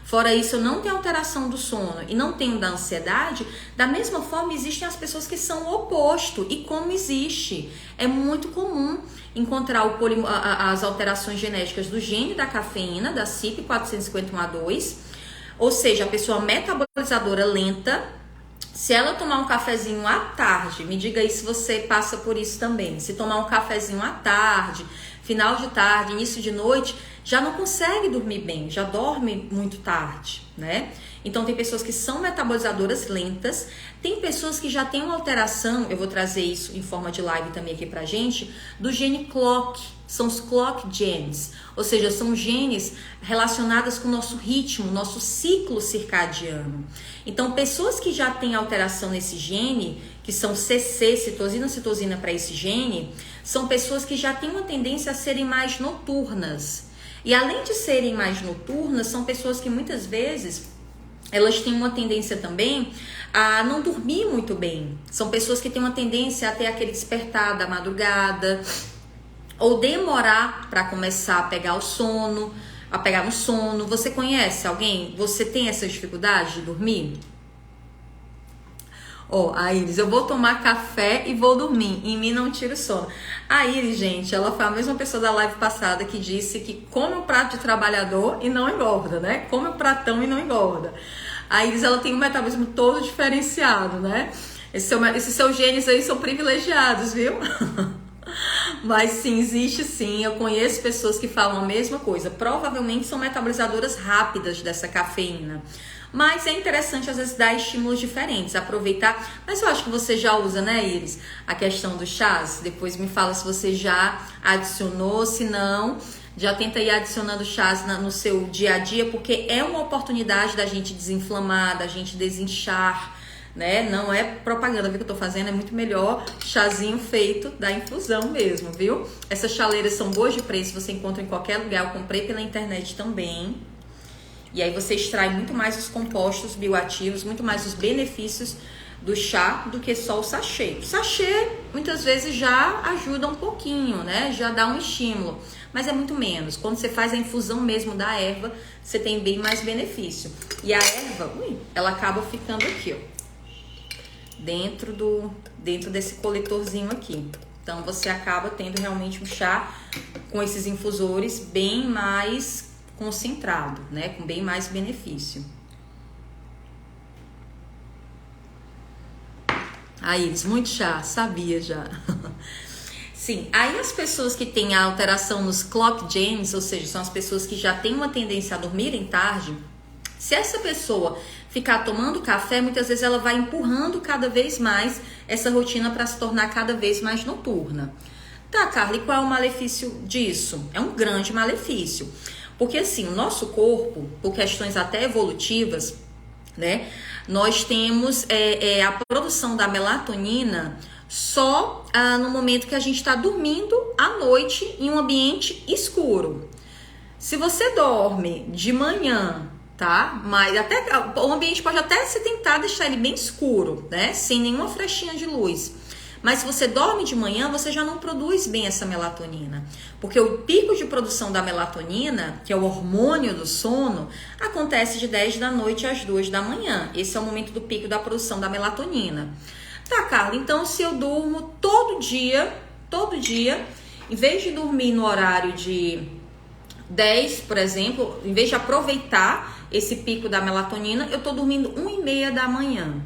Fora isso, eu não tenho alteração do sono e não tenho da ansiedade. Da mesma forma, existem as pessoas que são o oposto. E como existe? É muito comum encontrar as alterações genéticas do gene da cafeína, da CYP451A2, ou seja, a pessoa metabolizadora lenta. Se ela tomar um cafezinho à tarde, me diga aí se você passa por isso também. Se tomar um cafezinho à tarde, final de tarde, início de noite, já não consegue dormir bem, já dorme muito tarde, né? Então tem pessoas que são metabolizadoras lentas, tem pessoas que já têm uma alteração, eu vou trazer isso em forma de live também aqui pra gente, do gene clock, são os clock genes, ou seja, são genes relacionados com o nosso ritmo, nosso ciclo circadiano. Então pessoas que já têm alteração nesse gene, que são CC, citosina, citosina para esse gene, são pessoas que já têm uma tendência a serem mais noturnas. E além de serem mais noturnas, são pessoas que muitas vezes elas têm uma tendência também a não dormir muito bem. São pessoas que têm uma tendência a ter aquele despertar da madrugada, ou demorar para começar a pegar o sono, a pegar no sono. Você conhece alguém? Você tem essa dificuldade de dormir? Ó, a Iris, eu vou tomar café e vou dormir. Em mim não tira o sono. A Iris, gente, ela foi a mesma pessoa da live passada que disse que come um prato de trabalhador e não engorda, né? Come um pratão e não engorda. A Iris, ela tem um metabolismo todo diferenciado, né? Esses seus genes aí são privilegiados, viu? Mas sim, existe sim. Eu conheço pessoas que falam a mesma coisa. Provavelmente são metabolizadoras rápidas dessa cafeína. Mas é interessante às vezes dar estímulos diferentes, aproveitar. Mas eu acho que você já usa, né, Iris? A questão dos chás. Depois me fala se você já adicionou, se não, já tenta ir adicionando chás no seu dia a dia, porque é uma oportunidade da gente desinflamar, da gente desinchar, né? Não é propaganda que eu tô fazendo, é muito melhor chazinho feito da infusão mesmo, viu? Essas chaleiras são boas de preço, você encontra em qualquer lugar. Eu comprei pela internet também. E aí você extrai muito mais os compostos bioativos, muito mais os benefícios do chá do que só o sachê. O sachê muitas vezes já ajuda um pouquinho, né? Já dá um estímulo, mas é muito menos. Quando você faz a infusão mesmo da erva, você tem bem mais benefício. E a erva, ela acaba ficando aqui, ó, dentro desse coletorzinho aqui. Então você acaba tendo realmente um chá com esses infusores bem mais concentrado, né, com bem mais benefício. Aí, muito chá, sabia já. Sim, aí as pessoas que têm a alteração nos clock genes, ou seja, são as pessoas que já têm uma tendência a dormirem tarde, se essa pessoa ficar tomando café, muitas vezes ela vai empurrando cada vez mais essa rotina para se tornar cada vez mais noturna. Tá, Carla, e qual é o malefício disso? É um grande malefício. Porque assim, o nosso corpo, por questões até evolutivas, né, nós temos a produção da melatonina só no momento que a gente está dormindo à noite em um ambiente escuro. Se você dorme de manhã, tá? Mas até o ambiente pode até se tentar deixar ele bem escuro, né? Sem nenhuma flechinha de luz. Mas se você dorme de manhã, você já não produz bem essa melatonina. Porque o pico de produção da melatonina, que é o hormônio do sono, acontece de 10 da noite às 2 da manhã. Esse é o momento do pico da produção da melatonina. Tá, Carla, então se eu durmo todo dia, em vez de dormir no horário de 10, por exemplo, em vez de aproveitar esse pico da melatonina, eu tô dormindo 1h30 da manhã,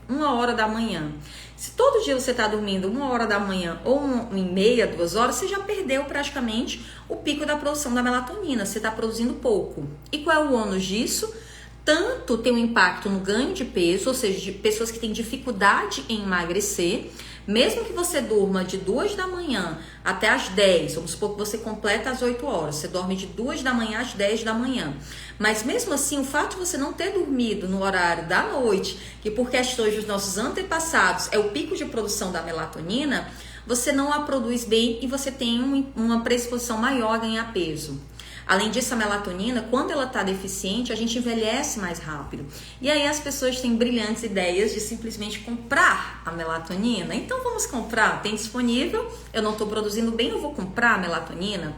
1h da manhã. Se todo dia você está dormindo 1h da manhã ou 1h30, 2h, você já perdeu praticamente o pico da produção da melatonina. Você está produzindo pouco. E qual é o ônus disso? Tanto tem um impacto no ganho de peso, ou seja, de pessoas que têm dificuldade em emagrecer. Mesmo que você durma de 2 da manhã até as 10, vamos supor que você completa às 8 horas, você dorme de 2 da manhã às 10 da manhã. Mas mesmo assim, o fato de você não ter dormido no horário da noite, que por questões dos nossos antepassados é o pico de produção da melatonina, você não a produz bem e você tem uma predisposição maior a ganhar peso. Além disso, a melatonina, quando ela está deficiente, a gente envelhece mais rápido. E aí as pessoas têm brilhantes ideias de simplesmente comprar a melatonina. Então vamos comprar, tem disponível, eu não estou produzindo bem, eu vou comprar a melatonina.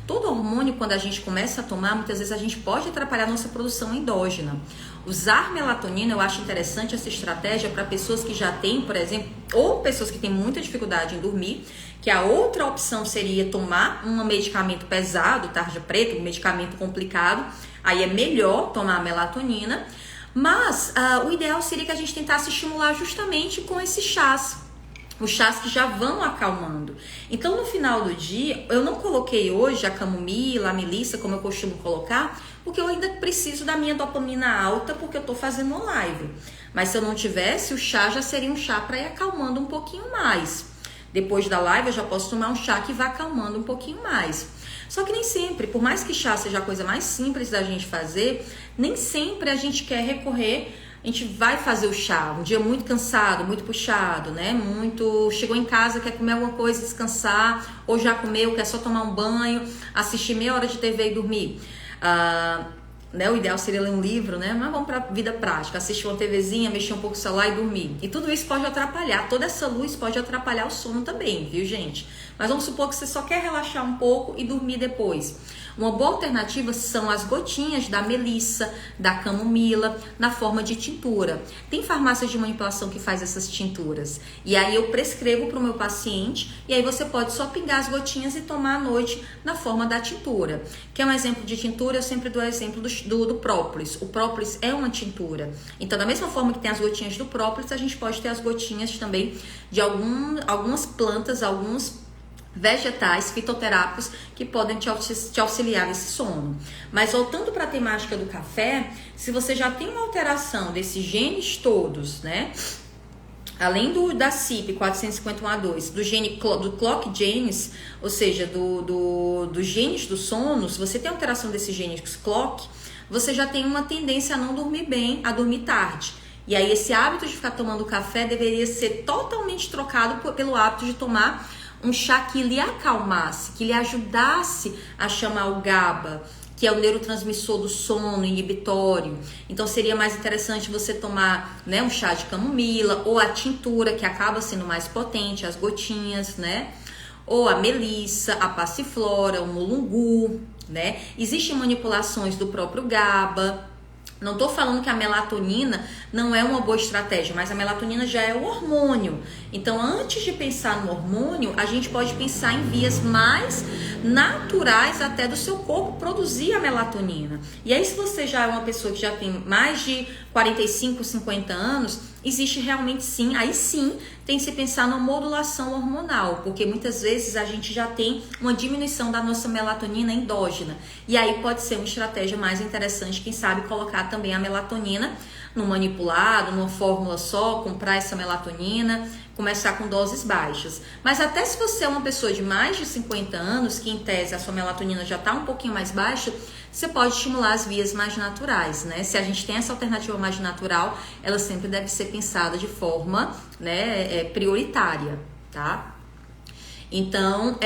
Todo hormônio, quando a gente começa a tomar, muitas vezes a gente pode atrapalhar a nossa produção endógena. Usar melatonina, eu acho interessante essa estratégia para pessoas que já têm, por exemplo, ou pessoas que têm muita dificuldade em dormir, que a outra opção seria tomar um medicamento pesado, tarja preta, um medicamento complicado, aí é melhor tomar a melatonina, mas o ideal seria que a gente tentasse estimular justamente com esses chás. Os chás que já vão acalmando. Então, no final do dia, eu não coloquei hoje a camomila, a melissa, como eu costumo colocar, porque eu ainda preciso da minha dopamina alta porque eu tô fazendo uma live. Mas se eu não tivesse, o chá já seria um chá para ir acalmando um pouquinho mais. Depois da live eu já posso tomar um chá que vai acalmando um pouquinho mais. Só que nem sempre, por mais que chá seja a coisa mais simples da gente fazer, nem sempre a gente quer recorrer, a gente vai fazer o chá, um dia muito cansado, muito puxado, né? Chegou em casa, quer comer alguma coisa, descansar, ou já comeu, quer só tomar um banho, assistir meia hora de TV e dormir. Né, o ideal seria ler um livro, né? Mas vamos para a vida prática, assistir uma TVzinha, mexer um pouco o celular e dormir. E tudo isso pode atrapalhar, toda essa luz pode atrapalhar o sono também, viu, gente? Mas vamos supor que você só quer relaxar um pouco e dormir depois. Uma boa alternativa são as gotinhas da melissa, da camomila, na forma de tintura. Tem farmácias de manipulação que faz essas tinturas. E aí eu prescrevo para o meu paciente e aí você pode só pingar as gotinhas e tomar à noite na forma da tintura. Quer um exemplo de tintura? Eu sempre dou o exemplo do própolis. O própolis é uma tintura. Então, da mesma forma que tem as gotinhas do própolis, a gente pode ter as gotinhas também de algumas plantas, alguns vegetais fitoterápicos que podem te auxiliar nesse sono. Mas voltando para a temática do café, se você já tem uma alteração desses genes todos, né? Além da CYP451A2, do clock genes, ou seja, dos genes do sono, se você tem alteração desses genes clock, você já tem uma tendência a não dormir bem, a dormir tarde. E aí esse hábito de ficar tomando café deveria ser totalmente trocado pelo hábito de tomar um chá que lhe acalmasse, que lhe ajudasse a chamar o GABA, que é o neurotransmissor do sono, inibitório. Então seria mais interessante você tomar, né, um chá de camomila ou a tintura, que acaba sendo mais potente, as gotinhas, né? Ou a melissa, a passiflora, o mulungu, né? Existem manipulações do próprio GABA. Não estou falando que a melatonina não é uma boa estratégia, mas a melatonina já é o hormônio. Então, antes de pensar no hormônio, a gente pode pensar em vias mais naturais até do seu corpo produzir a melatonina. E aí, se você já é uma pessoa que já tem mais de 45, 50 anos, existe realmente sim, aí sim tem que se pensar na modulação hormonal, porque muitas vezes a gente já tem uma diminuição da nossa melatonina endógena. E aí pode ser uma estratégia mais interessante, quem sabe colocar também a melatonina no manipulado, numa fórmula só, comprar essa melatonina, começar com doses baixas. Mas até se você é uma pessoa de mais de 50 anos, que em tese a sua melatonina já está um pouquinho mais baixa, você pode estimular as vias mais naturais, né? Se a gente tem essa alternativa mais natural, ela sempre deve ser pensada de forma, né, prioritária, tá? Então,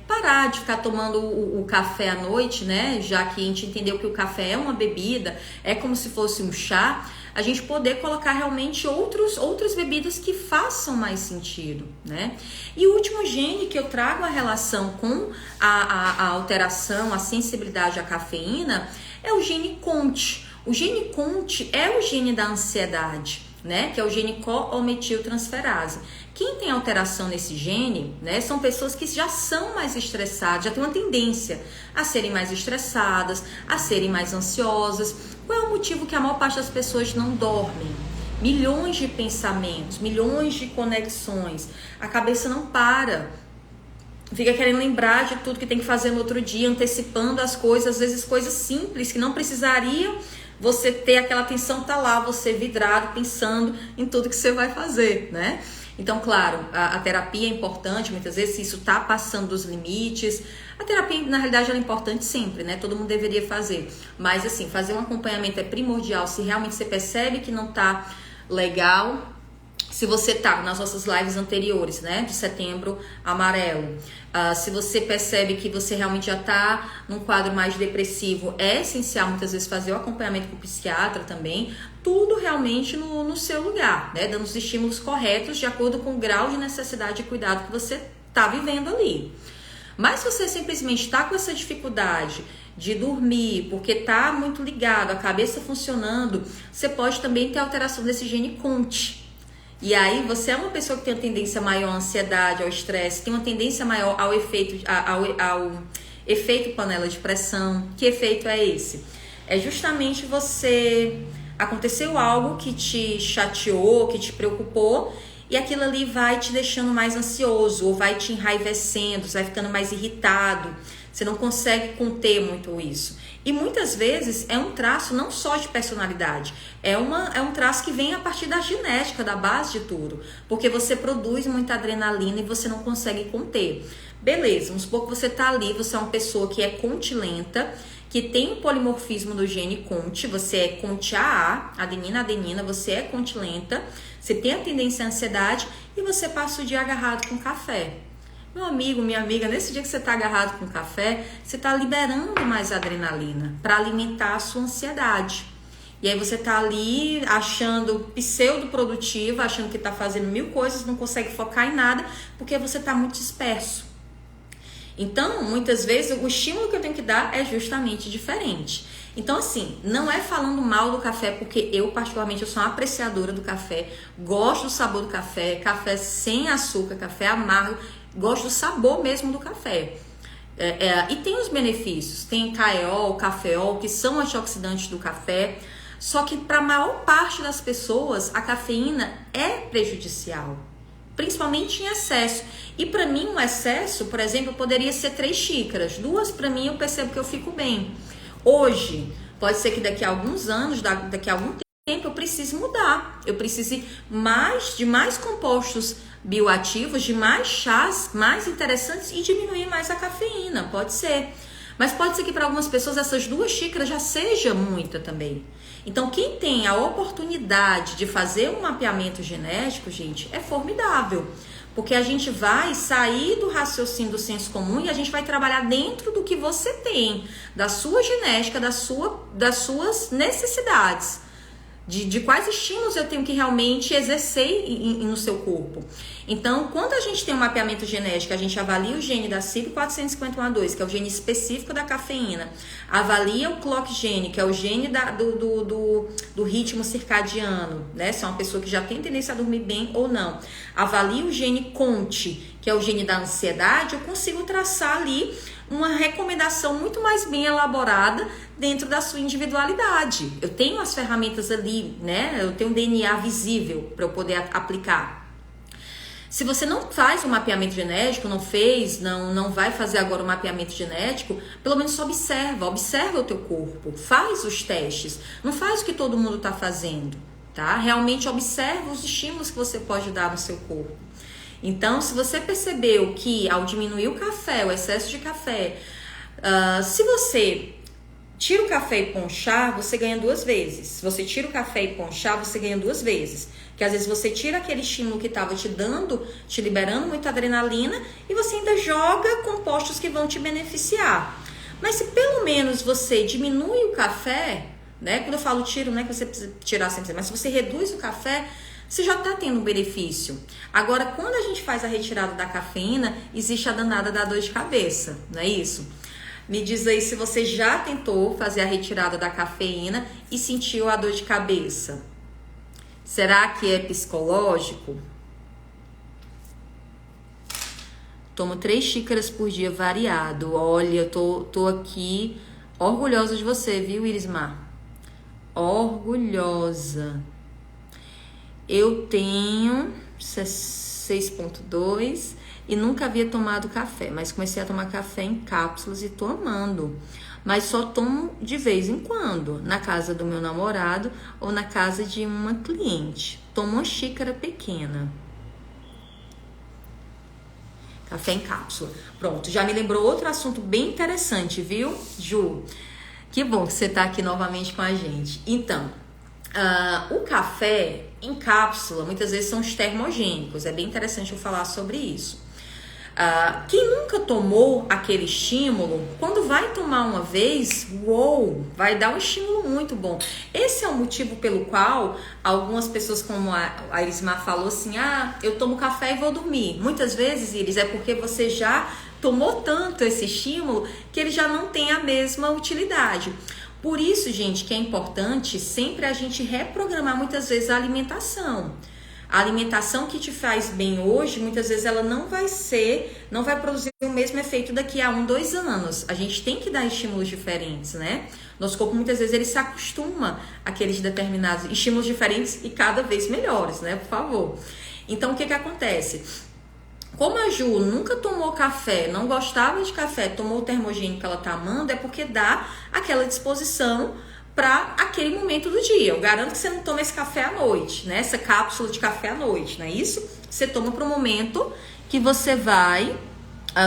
parar de ficar tomando o café à noite, né? Já que a gente entendeu que o café é uma bebida, é como se fosse um chá, a gente poder colocar realmente outras bebidas que façam mais sentido, né? E o último gene que eu trago a relação com a alteração, a sensibilidade à cafeína, é o gene CONT. O gene CONT é o gene da ansiedade, né? Que é o gene cometiltransferase. Quem tem alteração nesse gene, né, são pessoas que já são mais estressadas, já têm uma tendência a serem mais estressadas, a serem mais ansiosas. Qual é o motivo que a maior parte das pessoas não dormem? Milhões de pensamentos, milhões de conexões. A cabeça não para. Fica querendo lembrar de tudo que tem que fazer no outro dia, antecipando as coisas, às vezes coisas simples que não precisariam você ter aquela atenção, tá lá, você vidrado, pensando em tudo que você vai fazer, né? Então, claro, a terapia é importante, muitas vezes, se isso tá passando dos limites. A terapia, na realidade, ela é importante sempre, né? Todo mundo deveria fazer. Mas, assim, fazer um acompanhamento é primordial. Se realmente você percebe que não tá legal, se você tá nas nossas lives anteriores, né? De Setembro Amarelo. Se você percebe que você realmente já tá num quadro mais depressivo, é essencial muitas vezes fazer o acompanhamento com o psiquiatra também. Tudo realmente no seu lugar, né? Dando os estímulos corretos de acordo com o grau de necessidade e cuidado que você tá vivendo ali. Mas se você simplesmente tá com essa dificuldade de dormir, porque tá muito ligado, a cabeça funcionando, você pode também ter alteração desse gene CONT. E aí você é uma pessoa que tem uma tendência maior à ansiedade, ao estresse, tem uma tendência maior ao efeito panela de pressão. Que efeito é esse? É justamente aconteceu algo que te chateou, que te preocupou, e aquilo ali vai te deixando mais ansioso, ou vai te enraivecendo, você vai ficando mais irritado, você não consegue conter muito isso. E muitas vezes é um traço não só de personalidade, é um traço que vem a partir da genética, da base de tudo, porque você produz muita adrenalina e você não consegue conter. Beleza, vamos supor que você tá ali, você é uma pessoa que é contilenta, que tem o polimorfismo do gene CONT, você é CONT-AA, adenina, você é contilenta, você tem a tendência à ansiedade e você passa o dia agarrado com café. Meu amigo, minha amiga, nesse dia que você está agarrado com café, você está liberando mais adrenalina para alimentar a sua ansiedade. E aí você está ali achando pseudo-produtiva, achando que está fazendo 1000 coisas, não consegue focar em nada, porque você está muito disperso. Então, muitas vezes, o estímulo que eu tenho que dar é justamente diferente. Então, assim, não é falando mal do café, porque eu, particularmente, eu sou uma apreciadora do café, gosto do sabor do café, café sem açúcar, café amargo, gosto do sabor mesmo do café. E tem os benefícios, tem caeol, cafeol, que são antioxidantes do café, só que para a maior parte das pessoas, a cafeína é prejudicial, principalmente em excesso. E para mim, um excesso, por exemplo, poderia ser 3 xícaras. 2 para mim eu percebo que eu fico bem. Hoje, pode ser que daqui a alguns anos, daqui a algum tempo, eu precise mudar. Eu precise de mais compostos bioativos, de mais chás mais interessantes e diminuir mais a cafeína. Pode ser. Mas pode ser que para algumas pessoas essas 2 xícaras já seja muita também. Então, quem tem a oportunidade de fazer um mapeamento genético, gente, é formidável. Porque a gente vai sair do raciocínio do senso comum e a gente vai trabalhar dentro do que você tem, da sua genética, das suas necessidades. De quais estímulos eu tenho que realmente exercer no seu corpo. Então, quando a gente tem um mapeamento genético, a gente avalia o gene da CYP451A2, que é o gene específico da cafeína, avalia o clock gene, que é o gene do ritmo circadiano, né? Se é uma pessoa que já tem tendência a dormir bem ou não. Avalia o gene CONT, que é o gene da ansiedade, eu consigo traçar ali uma recomendação muito mais bem elaborada dentro da sua individualidade. Eu tenho as ferramentas ali, né? Eu tenho um DNA visível para eu poder aplicar. Se você não faz o mapeamento genético, não vai fazer agora o mapeamento genético, pelo menos só observa o teu corpo, faz os testes, não faz o que todo mundo está fazendo, tá? Realmente observa os estímulos que você pode dar no seu corpo. Então, se você percebeu que ao diminuir o café, o excesso de café, se você tira o café e põe um chá, você ganha 2 vezes. Se você tira o café e põe um chá, você ganha 2 vezes. Porque às vezes você tira aquele estímulo que estava te liberando muita adrenalina e você ainda joga compostos que vão te beneficiar. Mas se pelo menos você diminui o café, né? Quando eu falo tiro, não é que você precisa tirar sempre, mas se você reduz o café, você já está tendo um benefício. Agora, quando a gente faz a retirada da cafeína, existe a danada da dor de cabeça, não é isso? Me diz aí se você já tentou fazer a retirada da cafeína e sentiu a dor de cabeça. Será que é psicológico? Tomo 3 xícaras por dia variado. Olha, eu tô aqui orgulhosa de você, viu, Irismar? Orgulhosa. Eu tenho 6,2 e nunca havia tomado café, mas comecei a tomar café em cápsulas e tô amando. Mas só tomo de vez em quando, na casa do meu namorado ou na casa de uma cliente. Tomo uma xícara pequena. Café em cápsula. Pronto, já me lembrou outro assunto bem interessante, viu, Ju? Que bom que você tá aqui novamente com a gente. Então, o café em cápsula, muitas vezes são os termogênicos. É bem interessante eu falar sobre isso. Quem nunca tomou aquele estímulo, quando vai tomar uma vez, vai dar um estímulo muito bom. Esse é o motivo pelo qual algumas pessoas, como a Irismar falou assim, eu tomo café e vou dormir. Muitas vezes, Iris, é porque você já tomou tanto esse estímulo que ele já não tem a mesma utilidade. Por isso, gente, que é importante sempre a gente reprogramar muitas vezes a alimentação. A alimentação que te faz bem hoje, muitas vezes ela não vai produzir o mesmo efeito daqui a 1, 2 anos. A gente tem que dar estímulos diferentes, né? Nosso corpo muitas vezes ele se acostuma àqueles determinados estímulos diferentes e cada vez melhores, né? Por favor. Então, o que acontece? Como a Ju nunca tomou café, não gostava de café, tomou o termogênico que ela tá amando, é porque dá aquela disposição para aquele momento do dia. Eu garanto que você não toma esse café à noite, né? Essa cápsula de café à noite, não é isso? Você toma para o momento que você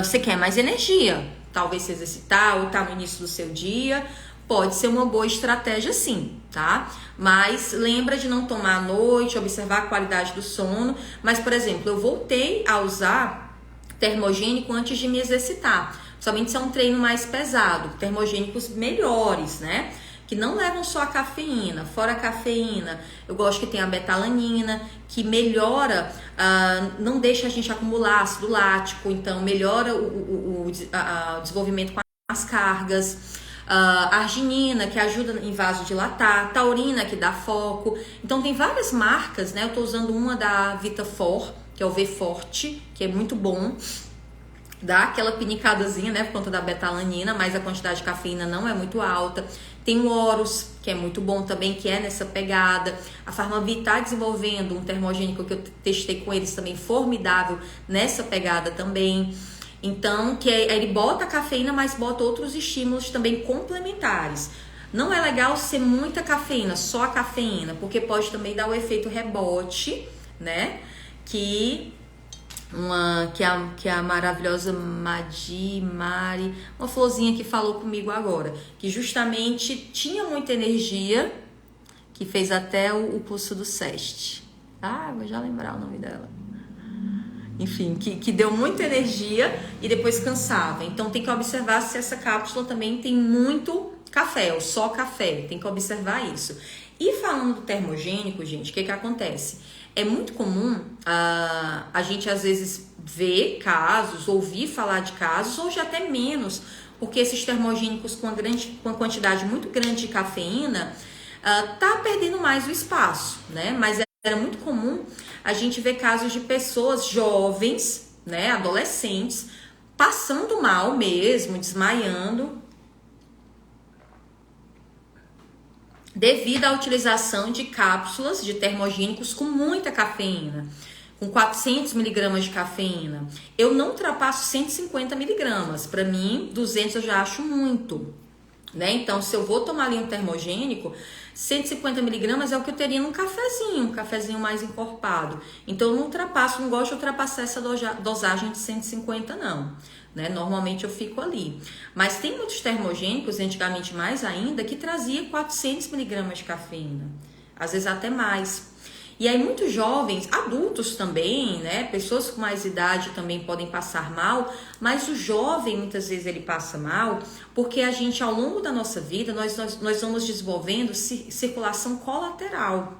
você quer mais energia, talvez se exercitar ou tá no início do seu dia, pode ser uma boa estratégia sim, tá? Mas lembra de não tomar à noite, observar a qualidade do sono. Mas, por exemplo, eu voltei a usar termogênico antes de me exercitar, somente se é um treino mais pesado, termogênicos melhores, né? Que não levam só a cafeína. Fora a cafeína, eu gosto que tem a betalanina, que melhora, não deixa a gente acumular ácido lático, então melhora o desenvolvimento com as cargas. Arginina, que ajuda em vasodilatar, taurina, que dá foco. Então tem várias marcas, né? Eu tô usando uma da Vitafor, que é o V Forte, que é muito bom. Dá aquela pinicadazinha, né, por conta da betalanina, mas a quantidade de cafeína não é muito alta. Tem o Horus, que é muito bom também, que é nessa pegada. A Pharmavit está desenvolvendo um termogênico que eu testei com eles também, formidável, nessa pegada também. Então, ele bota a cafeína, mas bota outros estímulos também complementares. Não é legal ser muita cafeína, só a cafeína, porque pode também dar o efeito rebote, né? Que a maravilhosa Mari, uma florzinha que falou comigo agora, que justamente tinha muita energia, que fez até o curso do SEST. Vou já lembrar o nome dela. Enfim, que deu muita energia e depois cansava. Então tem que observar se essa cápsula também tem muito café, ou só café. Tem que observar isso. E falando do termogênico, gente, o que acontece? É muito comum a gente às vezes ver casos, ouvir falar de casos, ou já até menos, porque esses termogênicos com uma quantidade muito grande de cafeína tá perdendo mais o espaço, né? Mas era muito comum a gente ver casos de pessoas jovens, né, adolescentes, passando mal mesmo, desmaiando, devido à utilização de cápsulas de termogênicos com muita cafeína, com 400 miligramas de cafeína. Eu não ultrapasso 150 miligramas, para mim 200 eu já acho muito, né? Então, se eu vou tomar ali um termogênico, 150 miligramas é o que eu teria num cafezinho, um cafezinho mais encorpado. Então, eu não ultrapasso, não gosto de ultrapassar essa dosagem de 150 não, né? Normalmente eu fico ali. Mas tem muitos termogênicos, antigamente mais ainda, que trazia 400 miligramas de cafeína, às vezes até mais. E aí muitos jovens, adultos também, né, pessoas com mais idade também podem passar mal, mas o jovem muitas vezes ele passa mal porque a gente ao longo da nossa vida nós vamos desenvolvendo circulação colateral.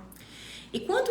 E quando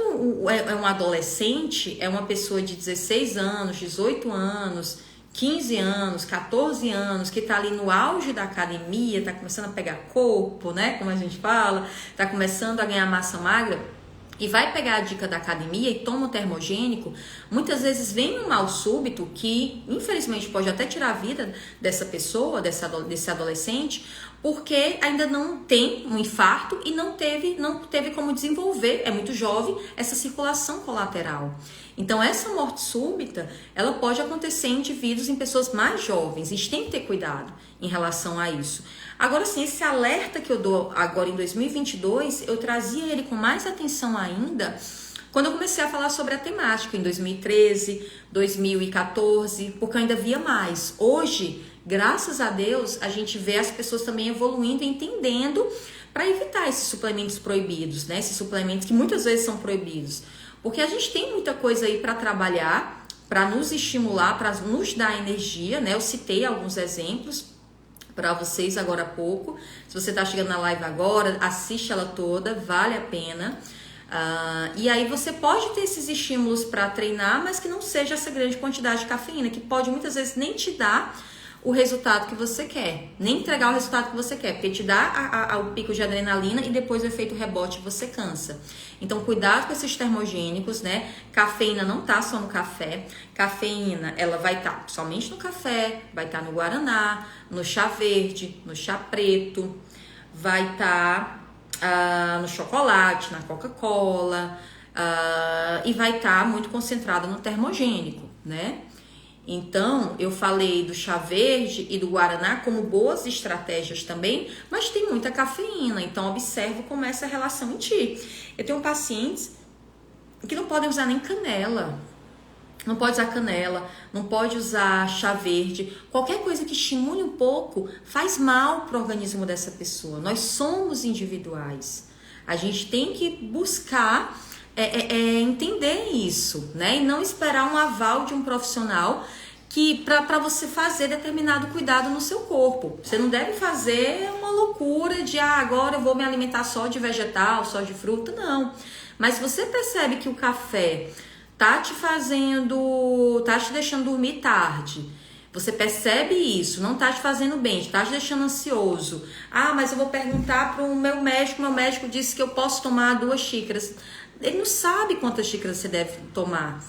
é um adolescente, é uma pessoa de 16 anos, 18 anos, 15 anos, 14 anos, que tá ali no auge da academia, tá começando a pegar corpo, né, como a gente fala, tá começando a ganhar massa magra, e vai pegar a dica da academia e toma o termogênico, muitas vezes vem um mal súbito que, infelizmente, pode até tirar a vida dessa pessoa, desse adolescente, porque ainda não tem um infarto e não teve como desenvolver, é muito jovem, essa circulação colateral. Então, essa morte súbita, ela pode acontecer em indivíduos, em pessoas mais jovens. A gente tem que ter cuidado em relação a isso. Agora sim, esse alerta que eu dou agora em 2022, eu trazia ele com mais atenção ainda quando eu comecei a falar sobre a temática em 2013, 2014, porque eu ainda via mais. Hoje, graças a Deus, a gente vê as pessoas também evoluindo e entendendo para evitar esses suplementos proibidos, né? Esses suplementos que muitas vezes são proibidos. Porque a gente tem muita coisa aí para trabalhar, para nos estimular, para nos dar energia, né? Eu citei alguns exemplos para vocês agora há pouco. Se você está chegando na live agora, assiste ela toda, vale a pena. E aí você pode ter esses estímulos para treinar, mas que não seja essa grande quantidade de cafeína, que pode muitas vezes nem te dar o resultado que você quer, nem entregar o resultado que você quer, porque te dá o pico de adrenalina e depois o efeito rebote você cansa. Então, cuidado com esses termogênicos, né? Cafeína não tá só no café. Cafeína, ela vai estar somente no café, vai estar no guaraná, no chá verde, no chá preto, vai estar no chocolate, na Coca-Cola, e vai estar muito concentrada no termogênico, né? Então, eu falei do chá verde e do guaraná como boas estratégias também, mas tem muita cafeína, então observa como é essa relação em ti. Eu tenho pacientes que não podem usar nem canela, não pode usar canela, não pode usar chá verde, qualquer coisa que estimule um pouco faz mal para o organismo dessa pessoa. Nós somos individuais, a gente tem que buscar entender isso, né? E não esperar um aval de um profissional que para você fazer determinado cuidado no seu corpo. Você não deve fazer uma loucura de agora eu vou me alimentar só de vegetal, só de fruta, não. Mas se você percebe que o café tá te deixando dormir tarde, você percebe isso, não tá te fazendo bem, tá te deixando ansioso. Mas eu vou perguntar para o meu médico disse que eu posso tomar 2 xícaras. Ele não sabe quantas xícaras você deve tomar.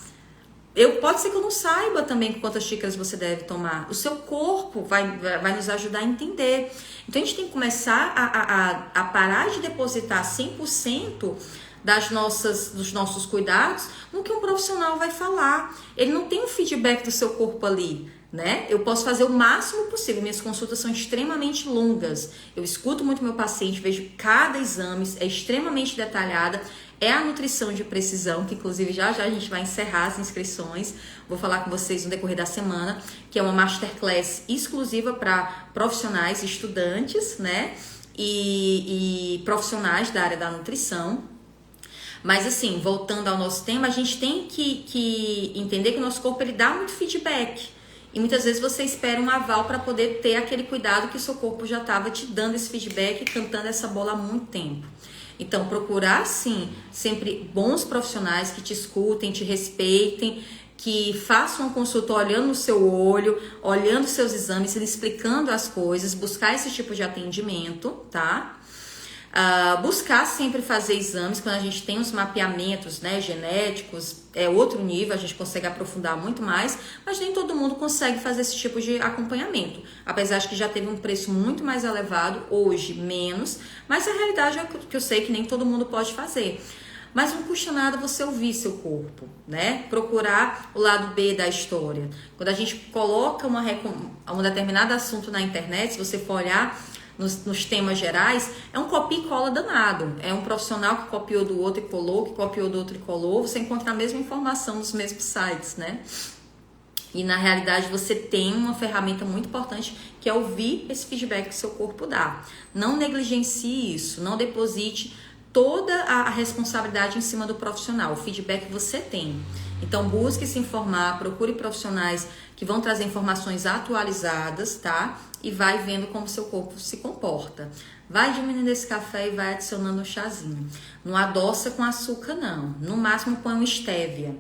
Pode ser que eu não saiba também quantas xícaras você deve tomar. O seu corpo vai nos ajudar a entender. Então a gente tem que começar a parar de depositar 100% dos nossos cuidados no que um profissional vai falar. Ele não tem um feedback do seu corpo ali, né? Eu posso fazer o máximo possível. Minhas consultas são extremamente longas. Eu escuto muito meu paciente, vejo cada exame, é extremamente detalhada. É a nutrição de precisão, que inclusive já a gente vai encerrar as inscrições. Vou falar com vocês no decorrer da semana, que é uma masterclass exclusiva para profissionais, estudantes, né? E profissionais da área da nutrição. Mas assim, voltando ao nosso tema, a gente tem que entender que o nosso corpo ele dá muito feedback. E muitas vezes você espera um aval para poder ter aquele cuidado que o seu corpo já estava te dando esse feedback e cantando essa bola há muito tempo. Então, procurar, sim, sempre bons profissionais que te escutem, te respeitem, que façam uma consulta olhando no seu olho, olhando seus exames, explicando as coisas, buscar esse tipo de atendimento, tá? Buscar sempre fazer exames quando a gente tem os mapeamentos, né, genéticos, é outro nível, a gente consegue aprofundar muito mais, mas nem todo mundo consegue fazer esse tipo de acompanhamento, apesar de que já teve um preço muito mais elevado, hoje menos, mas a realidade é que eu sei que nem todo mundo pode fazer. Mas não custa nada você ouvir seu corpo, né? Procurar o lado B da história. Quando a gente coloca um determinado assunto na internet, se você for olhar nos temas gerais, é um copia e cola danado. É um profissional que copiou do outro e colou, que copiou do outro e colou. Você encontra a mesma informação nos mesmos sites, né? E na realidade você tem uma ferramenta muito importante que é ouvir esse feedback que seu corpo dá. Não negligencie isso, não deposite toda a responsabilidade em cima do profissional. O feedback você tem. Então busque se informar, procure profissionais que vão trazer informações atualizadas, tá? E vai vendo como seu corpo se comporta. Vai diminuindo esse café e vai adicionando um chazinho. Não adoça com açúcar, não. No máximo põe uma estévia.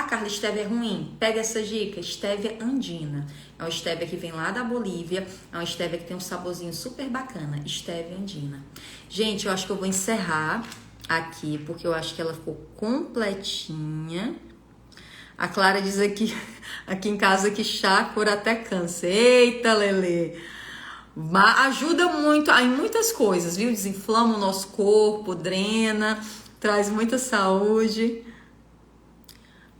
Carla, estévia é ruim? Pega essa dica, estévia andina. É uma estévia que vem lá da Bolívia, é uma estévia que tem um saborzinho super bacana, estévia andina. Gente, eu acho que eu vou encerrar aqui, porque eu acho que ela ficou completinha. A Clara diz aqui em casa que chá cura até câncer. Eita, Lelê! Ajuda muito em muitas coisas, viu? Desinflama o nosso corpo, drena, traz muita saúde.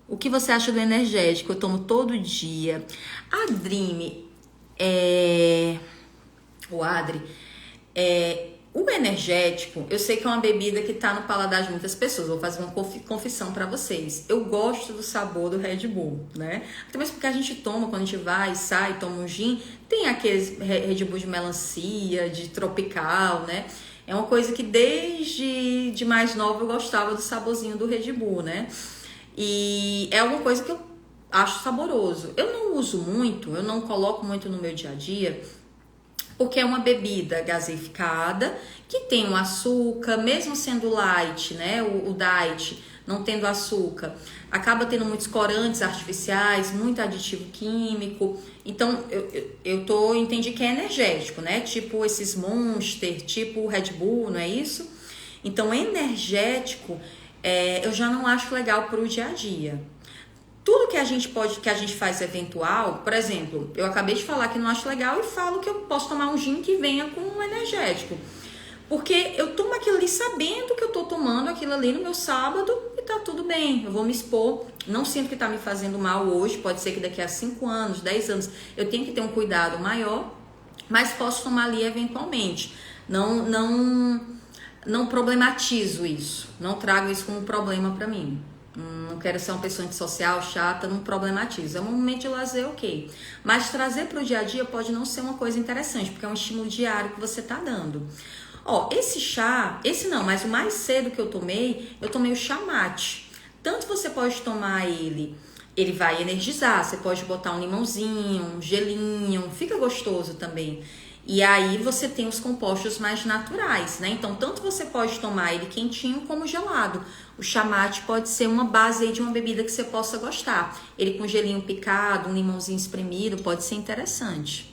O que você acha do energético? Eu tomo todo dia. A Dream, o energético, eu sei que é uma bebida que tá no paladar de muitas pessoas. Vou fazer uma confissão pra vocês. Eu gosto do sabor do Red Bull, né? Até mesmo porque a gente toma, quando a gente vai, sai, toma um gin, tem aqueles Red Bull de melancia, de tropical, né? É uma coisa que desde de mais nova eu gostava do saborzinho do Red Bull, né? E é uma coisa que eu acho saboroso. Eu não uso muito, eu não coloco muito no meu dia a dia, porque é uma bebida gaseificada, que tem um açúcar, mesmo sendo light, né? O diet, não tendo açúcar, acaba tendo muitos corantes artificiais, muito aditivo químico. Então, eu entendi que é energético, né? Tipo esses Monster, tipo Red Bull, não é isso? Então, energético, eu já não acho legal para o dia a dia. Tudo que a gente faz eventual, por exemplo, eu acabei de falar que não acho legal e falo que eu posso tomar um gin que venha com um energético. Porque eu tomo aquilo ali sabendo que eu tô tomando aquilo ali no meu sábado e tá tudo bem, eu vou me expor. Não sinto que tá me fazendo mal hoje, pode ser que daqui a 5 anos, 10 anos, eu tenho que ter um cuidado maior, mas posso tomar ali eventualmente. Não problematizo isso, não trago isso como um problema pra mim. Não quero ser uma pessoa antissocial, chata, não problematizo. É um momento de lazer, ok. Mas trazer pro dia a dia pode não ser uma coisa interessante, porque é um estímulo diário que você tá dando. Ó, esse chá, esse não, mas o mais cedo que eu tomei o chá mate. Tanto você pode tomar ele vai energizar, você pode botar um limãozinho, um gelinho, fica gostoso também. E aí você tem os compostos mais naturais, né? Então, tanto você pode tomar ele quentinho como gelado. O chá mate pode ser uma base aí de uma bebida que você possa gostar. Ele com gelinho picado, um limãozinho espremido, pode ser interessante.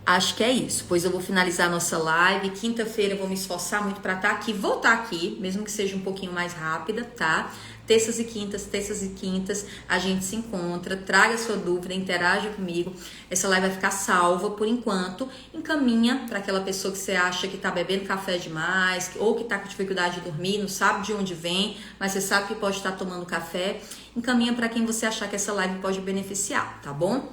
Acho que é isso, pois eu vou finalizar a nossa live. Quinta-feira eu vou me esforçar muito para estar aqui, vou estar aqui, mesmo que seja um pouquinho mais rápida, tá? Terças e quintas, a gente se encontra, traga sua dúvida, interaja comigo. Essa live vai ficar salva por enquanto. Encaminha para aquela pessoa que você acha que tá bebendo café demais, ou que tá com dificuldade de dormir, não sabe de onde vem, mas você sabe que pode estar tomando café. Encaminha para quem você achar que essa live pode beneficiar, tá bom?